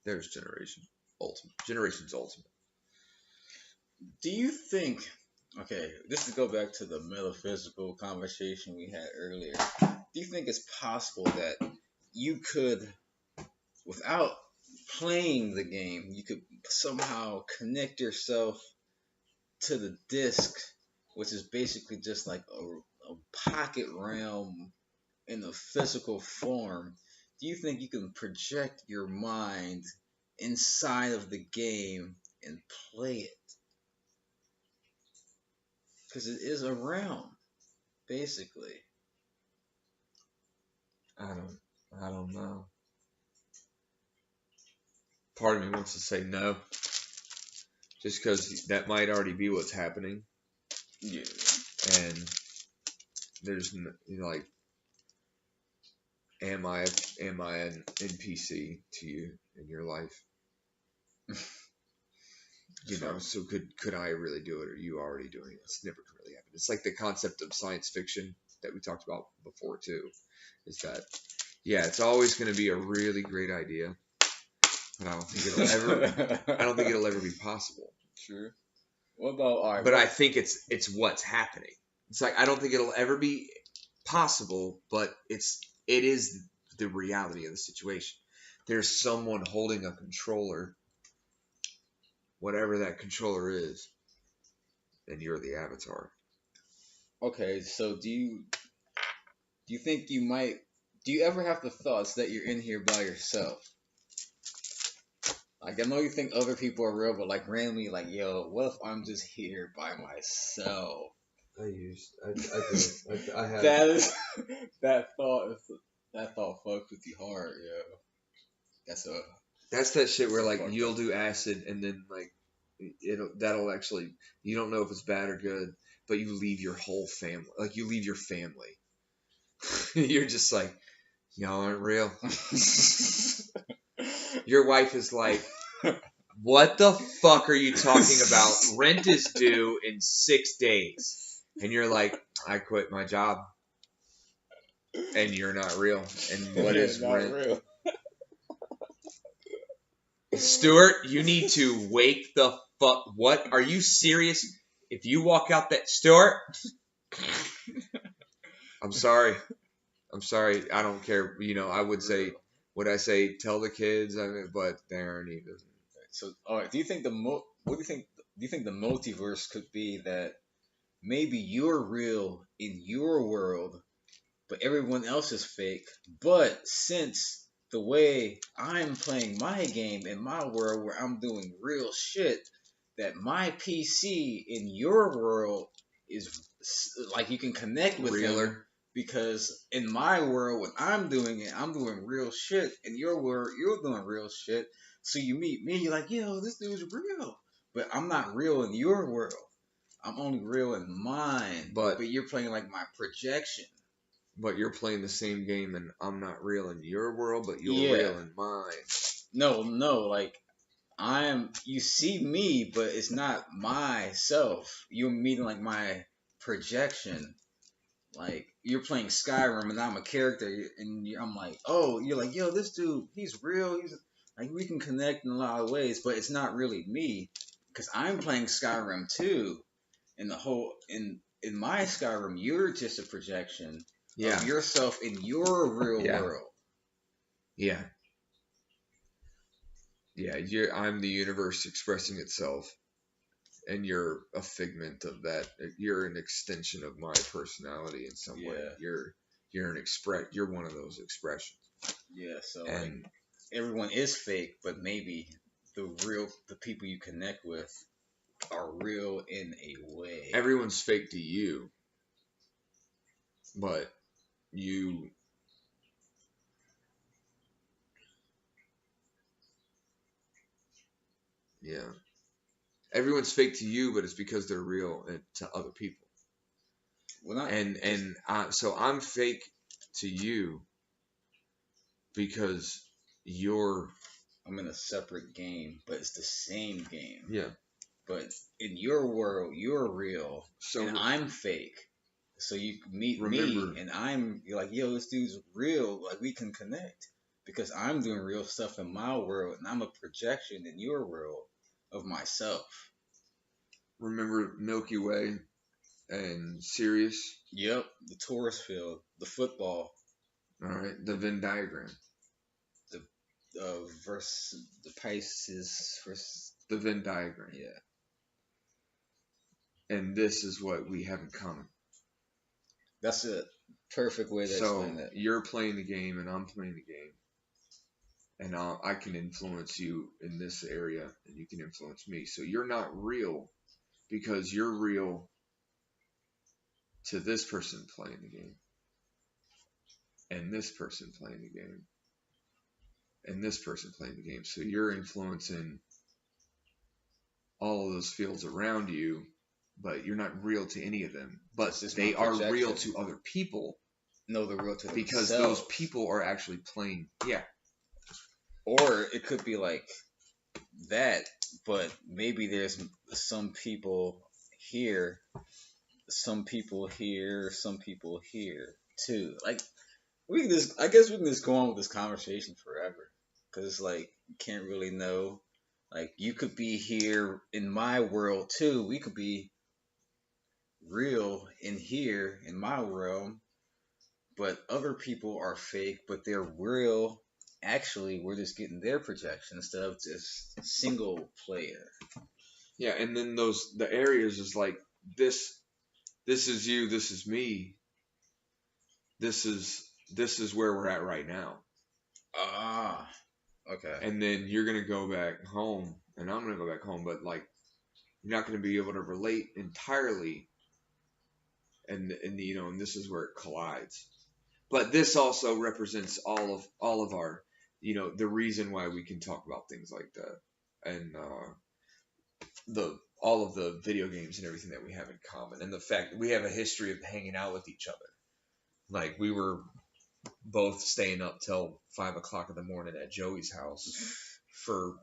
Speaker 2: There's Generations Ultimate.
Speaker 1: Do you think, okay, this to go back to the metaphysical conversation we had earlier, do you think it's possible that you could, without playing the game, you could somehow connect yourself to the disc, which is basically just like a pocket realm in a physical form? Do you think you can project your mind inside of the game and play it? Because it is a realm, basically.
Speaker 2: I don't know. Part of me wants to say no. Just because that might already be what's happening.
Speaker 1: Yeah.
Speaker 2: And there's am I an NPC to you in your life? So could I really do it, or are you already doing it? It's never really happened. It's like the concept of science fiction that we talked about before too. Is that yeah, it's always going to be a really great idea, but I don't think it'll ever be possible.
Speaker 1: True. What about all right?
Speaker 2: But I think it's what's happening. It's like I don't think it'll ever be possible, but it is the reality of the situation. There's someone holding a controller, whatever that controller is, and you're the avatar.
Speaker 1: Okay, so do you think you might? Do you ever have the thoughts that you're in here by yourself? Like I know you think other people are real, but like randomly, like yo, what if I'm just here by myself?
Speaker 2: I have.
Speaker 1: That is that thought fucks with you hard, yo.
Speaker 2: That's that shit where
Speaker 1: that's
Speaker 2: like
Speaker 1: fucked
Speaker 2: you'll
Speaker 1: up.
Speaker 2: do acid and then like that'll actually you don't know if it's bad or good, but you leave your whole family. Like you leave your family. You're just like y'all aren't real. Your wife is like, what the fuck are you talking about? Rent is due in 6 days. And you're like, I quit my job. And you're not real. And what is
Speaker 1: Not
Speaker 2: rent?
Speaker 1: real.
Speaker 2: Stuart, you need to wake the fuck. What? Are you serious? If you walk out that. Stuart? I'm sorry. I don't care. You know, I would say, would I say tell the kids? I mean, but they aren't even.
Speaker 1: So, all right. Do you think what do you think? Do you think the multiverse could be that maybe you're real in your world, but everyone else is fake? But since the way I'm playing my game in my world, where I'm doing real shit, that my PC in your world is like you can connect with him
Speaker 2: Realer.
Speaker 1: because in my world, when I'm doing it, I'm doing real shit. In your world, you're doing real shit. So you meet me, you're like, yo, this dude's real. But I'm not real in your world. I'm only real in mine.
Speaker 2: But
Speaker 1: you're playing like my projection.
Speaker 2: But you're playing the same game, and I'm not real in your world, but you're
Speaker 1: Yeah.
Speaker 2: real in mine.
Speaker 1: No, like you see me, but it's not myself. You're meeting like my projection. Like you're playing Skyrim and I'm a character, and I'm like, oh, you're like, yo, this dude, he's real. He's like, we can connect in a lot of ways, but it's not really me because I'm playing Skyrim too. And the whole in my Skyrim, you're just a projection of yourself in your real world.
Speaker 2: Yeah. Yeah, I'm the universe expressing itself, and you're a figment of that. You're an extension of my personality in some way. You're You're one of those expressions.
Speaker 1: Yeah. So
Speaker 2: And
Speaker 1: like everyone is fake, but maybe the people you connect with are real in a way.
Speaker 2: everyone's fake to you, but you. Yeah. Everyone's fake to you, but it's because they're real to other people.
Speaker 1: Well, not
Speaker 2: So I'm fake to you because
Speaker 1: I'm in a separate game, but it's the same game.
Speaker 2: Yeah.
Speaker 1: But in your world, you're real,
Speaker 2: So
Speaker 1: and I'm fake. So you meet
Speaker 2: remember,
Speaker 1: me, and you're like, yo, this dude's real. Like we can connect because I'm doing real stuff in my world, and I'm a projection in your world of myself.
Speaker 2: remember Milky Way and Sirius.
Speaker 1: Yep, the Taurus field, the football,
Speaker 2: All right, the Venn diagram.
Speaker 1: the versus the Pisces versus
Speaker 2: The Venn diagram.
Speaker 1: yeah.
Speaker 2: And this is what we have in common.
Speaker 1: That's a perfect way to explain that.
Speaker 2: You're playing the game and I'm playing the game. And I can influence you in this area and you can influence me. So you're not real because you're real to this person playing the game. And this person playing the game. And this person playing the game. So you're influencing all of those fields around you, but you're not real to any of them. But they are real to other people.
Speaker 1: No, they're real to
Speaker 2: because
Speaker 1: themselves.
Speaker 2: Those people are actually playing. Yeah.
Speaker 1: Or it could be like that, but maybe there's some people here, some people here, some people here too. Like we can just, I guess we can just go on with this conversation forever, because it's like you can't really know. Like you could be here in my world too. We could be real in here in my world, but other people are fake, but they're real. Actually, we're just getting their projection instead of just single player.
Speaker 2: Yeah, and then the areas is like this. This is you. This is me. This is where we're at right now.
Speaker 1: Ah, okay.
Speaker 2: And then you're gonna go back home, and I'm gonna go back home, but like you're not gonna be able to relate entirely, and and this is where it collides. But this also represents all of our, the reason why we can talk about things like that, and the all of the video games and everything that we have in common, and the fact that we have a history of hanging out with each other. Like we were both staying up till 5 o'clock in the morning at Joey's house for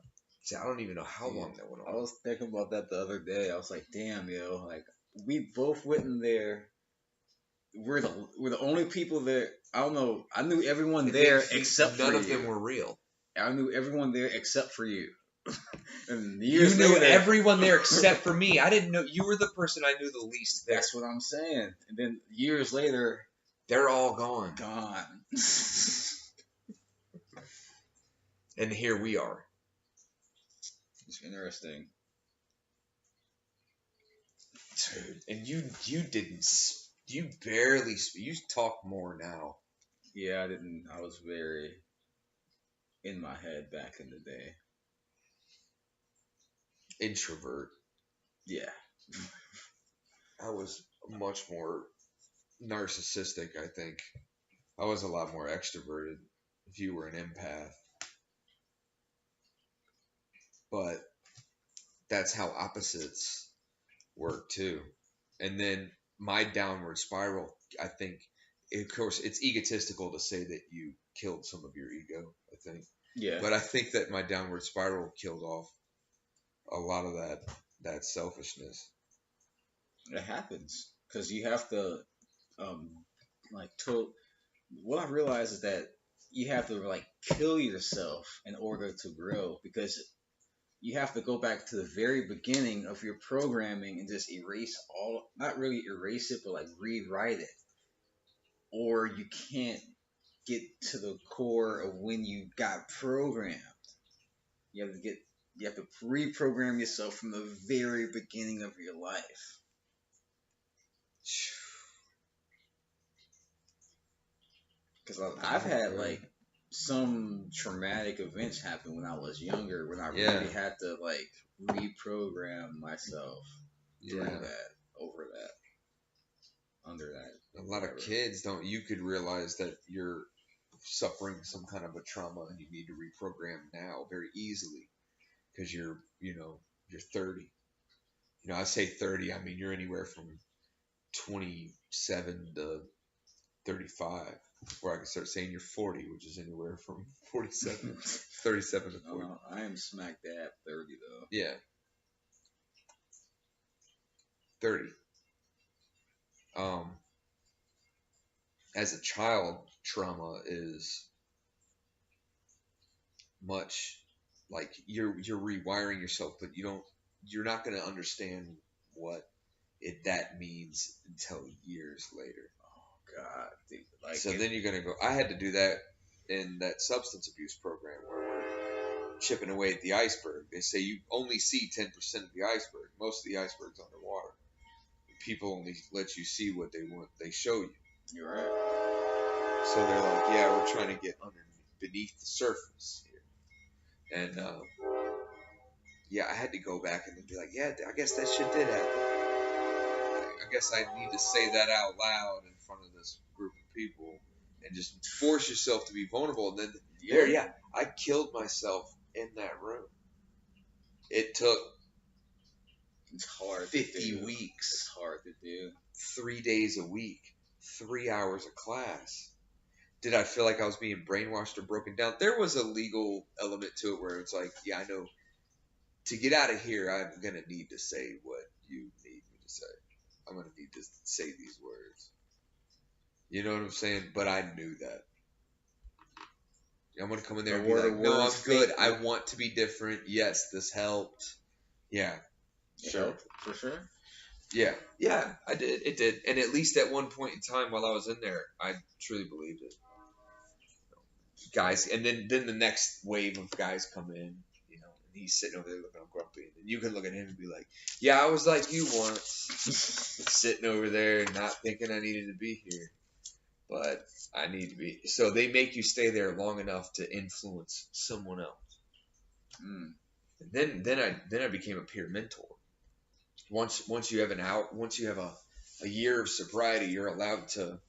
Speaker 2: I don't even know how long that went on.
Speaker 1: I was thinking about that the other day. I was like, damn, yo, like we both went in there. We're the only people there. I don't know. I knew everyone there except for you.
Speaker 2: None of them were real.
Speaker 1: I knew everyone there except for you. And
Speaker 2: you knew everyone there except for me. I didn't know. You were the person I knew the least there.
Speaker 1: That's what I'm saying. And then years later,
Speaker 2: they're all gone.
Speaker 1: Gone.
Speaker 2: And here we are.
Speaker 1: It's interesting.
Speaker 2: Dude, and you didn't. You barely. You talk more now.
Speaker 1: Yeah, I didn't. I was very in my head back in the day.
Speaker 2: Introvert.
Speaker 1: Yeah.
Speaker 2: I was much more narcissistic, I think. I was a lot more extroverted if you were an empath. But that's how opposites work too. And then my downward spiral, I think, of course, it's egotistical to say that you killed some of your ego, I think.
Speaker 1: Yeah.
Speaker 2: But I think that my downward spiral killed off a lot of that selfishness.
Speaker 1: It happens because you have to, what I realize is that you have to like kill yourself in order to grow, because you have to go back to the very beginning of your programming and just erase not really erase it, but like rewrite it, or you can't get to the core of when you got programmed. You have to reprogram yourself from the very beginning of your life. Because I've had like some traumatic events happen when I was younger, when I really had to like reprogram myself through that, over that, under that.
Speaker 2: A lot of kids don't. You could realize that you're suffering some kind of a trauma and you need to reprogram now very easily because you're 30. I say 30. I mean you're anywhere from 27 to 35. Before I can start saying you're 40, which is anywhere from 37 to 40.
Speaker 1: I am smack dab 30 though.
Speaker 2: Yeah. 30. As a child, trauma is much like you're rewiring yourself, but you're not going to understand what that means until years later.
Speaker 1: God, dude,
Speaker 2: so then you're gonna go. I had to do that in that substance abuse program where we're chipping away at the iceberg. They say you only see 10% of the iceberg. Most of the iceberg's underwater. People only let you see what they want. They show you.
Speaker 1: You're right.
Speaker 2: So they're like, yeah, we're trying to get beneath the surface here. And I had to go back and be like, yeah, I guess that shit did happen. I guess I need to say that out loud in front of this group of people and just force yourself to be vulnerable. And then I killed myself in that room. It took
Speaker 1: it's hard
Speaker 2: 50 weeks.
Speaker 1: It's hard to do.
Speaker 2: 3 days a week, 3 hours of class. Did I feel like I was being brainwashed or broken down? There was a legal element to it where it's like, yeah, I know to get out of here, I'm going to need to say what you need me to say. I'm gonna need to say these words. You know what I'm saying? But I knew that. I'm gonna come in there
Speaker 1: But
Speaker 2: and be
Speaker 1: were the
Speaker 2: like, no, I'm
Speaker 1: words
Speaker 2: good.
Speaker 1: fake?
Speaker 2: I want to be different. Yes, this helped. Yeah,
Speaker 1: It
Speaker 2: sure.
Speaker 1: helped for sure.
Speaker 2: Yeah, I did. It did. And at least at one point in time while I was in there, I truly believed it. Guys, and then the next wave of guys come in, and he's sitting over there looking all grumpy, and then you can look at him and be like, yeah, I was like you once, sitting over there not thinking I needed to be here, but I need to be. So they make you stay there long enough to influence someone else.
Speaker 1: Mm.
Speaker 2: And then I became a peer mentor. Once you have once you have a year of sobriety, you're allowed to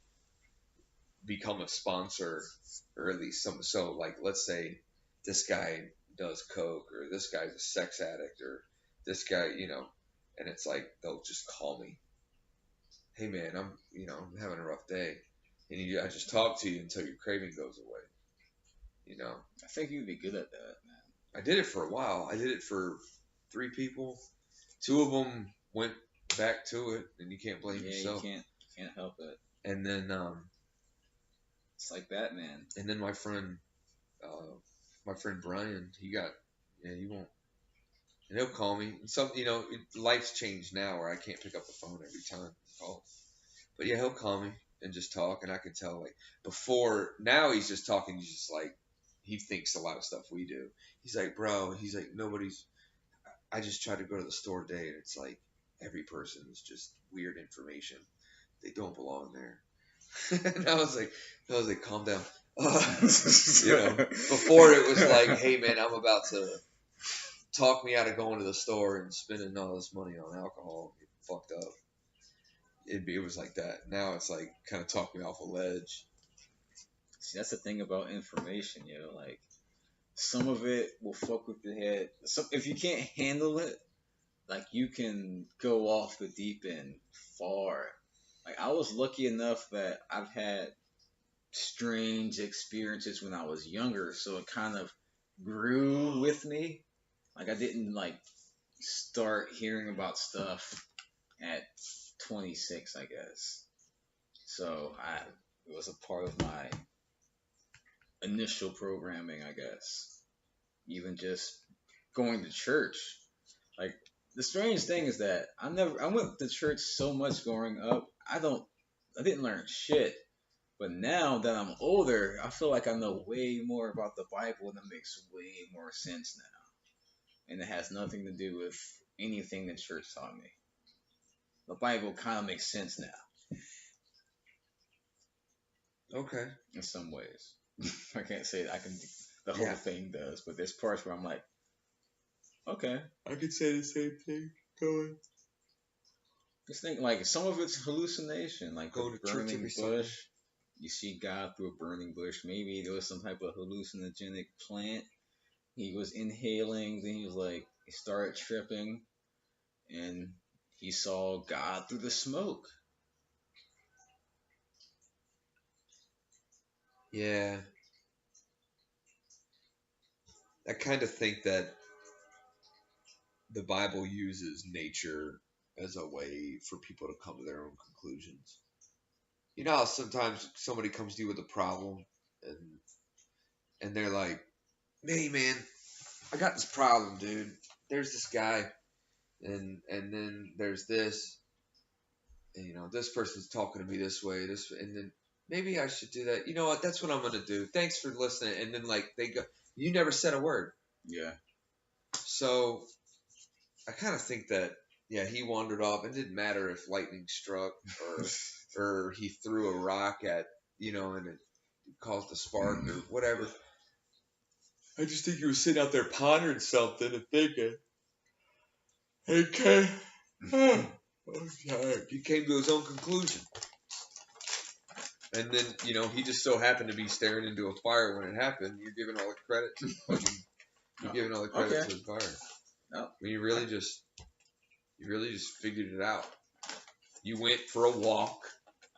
Speaker 2: become a sponsor, or at least some. So like, let's say this guy does coke, or this guy's a sex addict, or this guy, and it's like they'll just call me. Hey man, I'm having a rough day, and I just talk to you until your craving goes away.
Speaker 1: I think you'd be good at that, man.
Speaker 2: I did it for a while. I did it for 3 people. 2 of them went back to it, and you can't blame yourself.
Speaker 1: You can't help it.
Speaker 2: And then
Speaker 1: It's like Batman.
Speaker 2: and then my friend Brian, he won't, and he'll call me. And life's changed now where I can't pick up the phone every time he calls. But yeah, he'll call me and just talk, and I can tell, like, before. Now he's just talking. He's just like, he thinks a lot of stuff we do. He's like, bro. He's like, I just tried to go to the store today, and it's like every person is just weird information. They don't belong there. And I was like, calm down. Before it was like, hey man, I'm about to talk me out of going to the store and spending all this money on alcohol, get fucked up. It was like that. Now it's like kind of talk me off a ledge.
Speaker 1: See, that's the thing about information, like some of it will fuck with your head. So if you can't handle it, like you can go off the deep end far. Like I was lucky enough that I've had strange experiences when I was younger, so it kind of grew with me. Like I didn't like start hearing about stuff at 26, I guess. So it was a part of my initial programming, I guess. Even just going to church. Like the strange thing is that I went to church so much growing up. I didn't learn shit. But now that I'm older, I feel like I know way more about the Bible and it makes way more sense now. And it has nothing to do with anything the church taught me. The Bible kind of makes sense now.
Speaker 2: Okay.
Speaker 1: In some ways. I can't say I can. The whole thing does, but there's parts where I'm like, okay.
Speaker 2: I could say the same thing. Go on.
Speaker 1: Just think, like, some of it's hallucination, like
Speaker 2: Go
Speaker 1: the
Speaker 2: to church
Speaker 1: burning
Speaker 2: every
Speaker 1: bush.
Speaker 2: Sunday.
Speaker 1: You see God through a burning bush. Maybe there was some type of hallucinogenic plant he was inhaling. Then he started tripping, and he saw God through the smoke.
Speaker 2: Yeah. I kind of think that the Bible uses nature as a way for people to come to their own conclusions. You know how sometimes somebody comes to you with a problem and they're like, hey man, I got this problem, dude. There's this guy and then there's this, and this person's talking to me this way, and then maybe I should do that. You know what? That's what I'm gonna do. Thanks for listening. And then like they go, you never said a word.
Speaker 1: Yeah.
Speaker 2: So I kind of think that, yeah, he wandered off. It didn't matter if lightning struck or he threw a rock at, and it caused a spark or whatever. I just think he was sitting out there pondering something and thinking, okay, he came to his own conclusion. And then, he just so happened to be staring into a fire when it happened. You're giving all the credit to You're giving all the credit to the fire.
Speaker 1: No.
Speaker 2: I mean, you really just figured it out. You went for a walk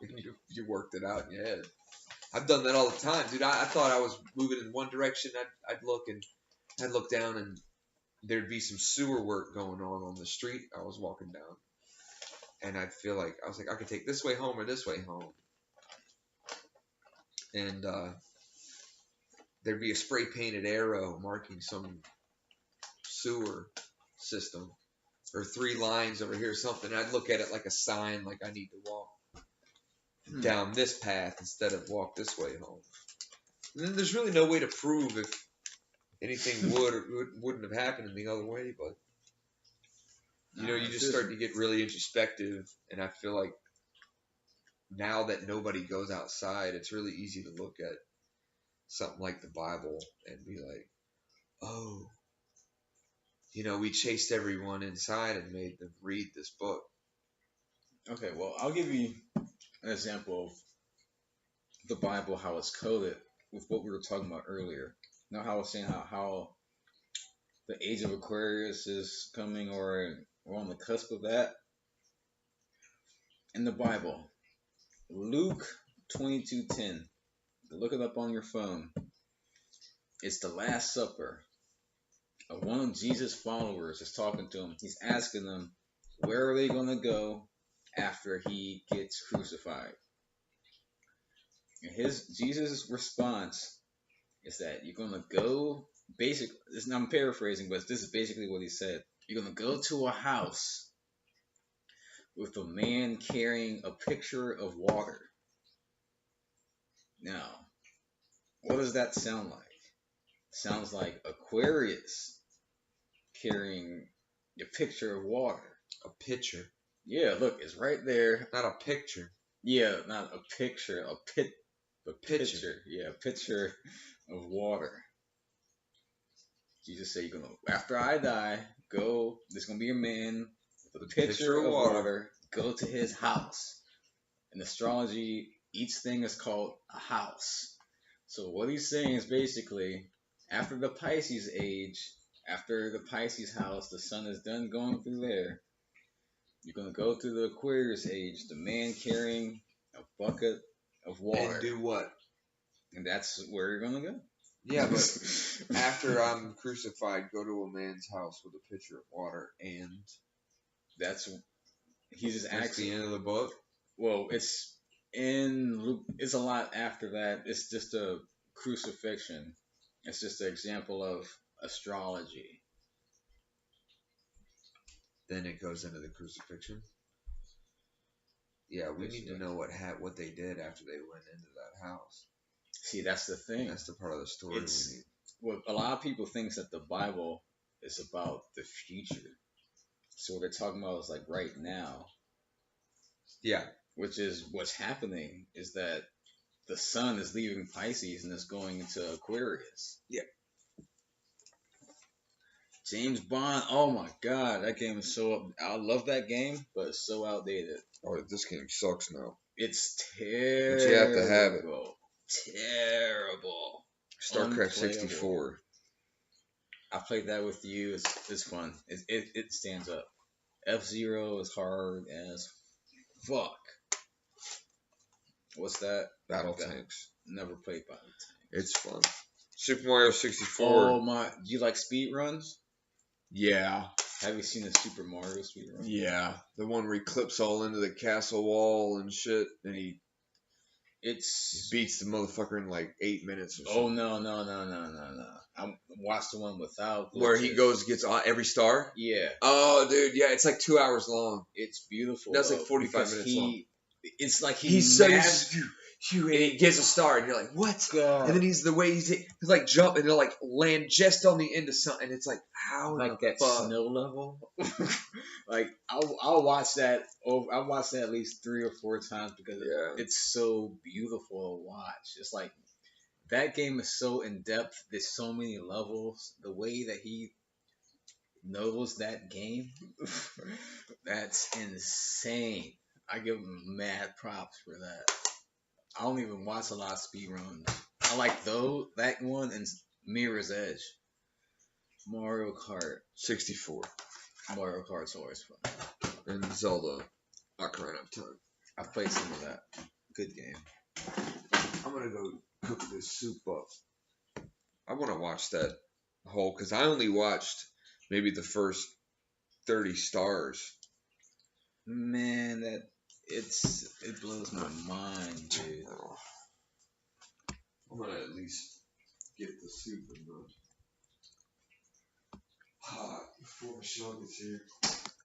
Speaker 2: and you worked it out in your head. I've done that all the time, dude. I thought I was moving in one direction. I'd look down and there'd be some sewer work going on the street I was walking down. and I feel like I was like, I could take this way home or this way home, and there'd be a spray painted arrow marking some sewer system, or 3 lines over here, something. I'd look at it like a sign, like I need to walk down this path instead of walk this way home. And then there's really no way to prove if anything would or wouldn't have happened in the other way, but you just start to get really introspective, and I feel like now that nobody goes outside, it's really easy to look at something like the Bible and be like, oh, we chased everyone inside and made them read this book.
Speaker 1: Okay, well, I'll give you an example of the Bible, how it's coded with what we were talking about earlier. How I was saying how the age of Aquarius is coming, or we're on the cusp of that. In the Bible, Luke 22:10. Look it up on your phone. It's the Last Supper. One of Jesus' followers is talking to him. He's asking them, where are they going to go after he gets crucified? And Jesus' response is that you're going to go, basically, I'm paraphrasing, but this is basically what he said. You're going to go to a house with a man carrying a pitcher of water. Now, what does that sound like? Sounds like Aquarius carrying a pitcher of water.
Speaker 2: A pitcher?
Speaker 1: Yeah, look, it's right there.
Speaker 2: Not a picture.
Speaker 1: Yeah, not a picture, a pitcher. Yeah, a pitcher of water. Jesus said, after I die, go, there's going to be a man with a pitcher of water. Go to his house. In astrology, each thing is called a house. So what he's saying is basically, after the Pisces age, after the Pisces house, the sun is done going through there, you're going to go through the Aquarius age, the man carrying a bucket of water.
Speaker 2: And do what?
Speaker 1: And that's where you're going to go.
Speaker 2: Yeah, but after I'm crucified, go to a man's house with a pitcher of water, and
Speaker 1: he's just asking.
Speaker 2: The end of the book?
Speaker 1: Well, it's in Luke. It's a lot after that. It's just a crucifixion. It's just an example of astrology.
Speaker 2: Then it goes into the crucifixion. Yeah, we need to know what they did after they went into that house.
Speaker 1: See, that's the thing.
Speaker 2: That's the part of the story we need.
Speaker 1: Well, a lot of people think that the Bible is about the future. So what they're talking about is like right now.
Speaker 2: Yeah.
Speaker 1: Which is what's happening is that the sun is leaving Pisces and is going into Aquarius.
Speaker 2: Yeah.
Speaker 1: James Bond, oh my god, that game is I love that game, but it's so outdated.
Speaker 2: Oh, this game sucks now.
Speaker 1: It's terrible.
Speaker 2: But you have to have it.
Speaker 1: Terrible.
Speaker 2: StarCraft 64.
Speaker 1: I played that with you. It's fun. It stands up. F-Zero is hard as fuck. What's that?
Speaker 2: Battle Tanks.
Speaker 1: Never played Battle Tanks.
Speaker 2: It's fun. Super Mario 64.
Speaker 1: Oh my! Do you like speed runs?
Speaker 2: Yeah.
Speaker 1: Have you seen the Super Mario speed run?
Speaker 2: Yeah. The one where he clips all into the castle wall and shit, and he beats the motherfucker in like 8 minutes or something.
Speaker 1: Oh no! I watched the one without glitches.
Speaker 2: Where he gets every star.
Speaker 1: Yeah.
Speaker 2: Oh, dude, yeah, it's like 2 hours long.
Speaker 1: It's beautiful.
Speaker 2: That's like 45 minutes long.
Speaker 1: It's like
Speaker 2: he's and he gets a star, and you're like, what? God. And then he's like jump, and he'll like land just on the end of something. And it's like, how
Speaker 1: like that fuck? Snow level? Like I'll watch that. I watched that at least 3 or 4 times because it's so beautiful to watch. It's like that game is so in depth. There's so many levels. The way that he knows that game, that's insane. I give him mad props for that. I don't even watch a lot of speedruns. I like that one and Mirror's Edge. Mario Kart
Speaker 2: 64.
Speaker 1: Mario Kart's always fun.
Speaker 2: And Zelda Ocarina of Time.
Speaker 1: I played some of that. Good game.
Speaker 2: I'm gonna go cook this soup up. I want to watch that whole, because I only watched maybe the first 30 stars.
Speaker 1: Man, it blows my mind, dude.
Speaker 2: I'm gonna at least get the soup in the pot before Michelle gets here.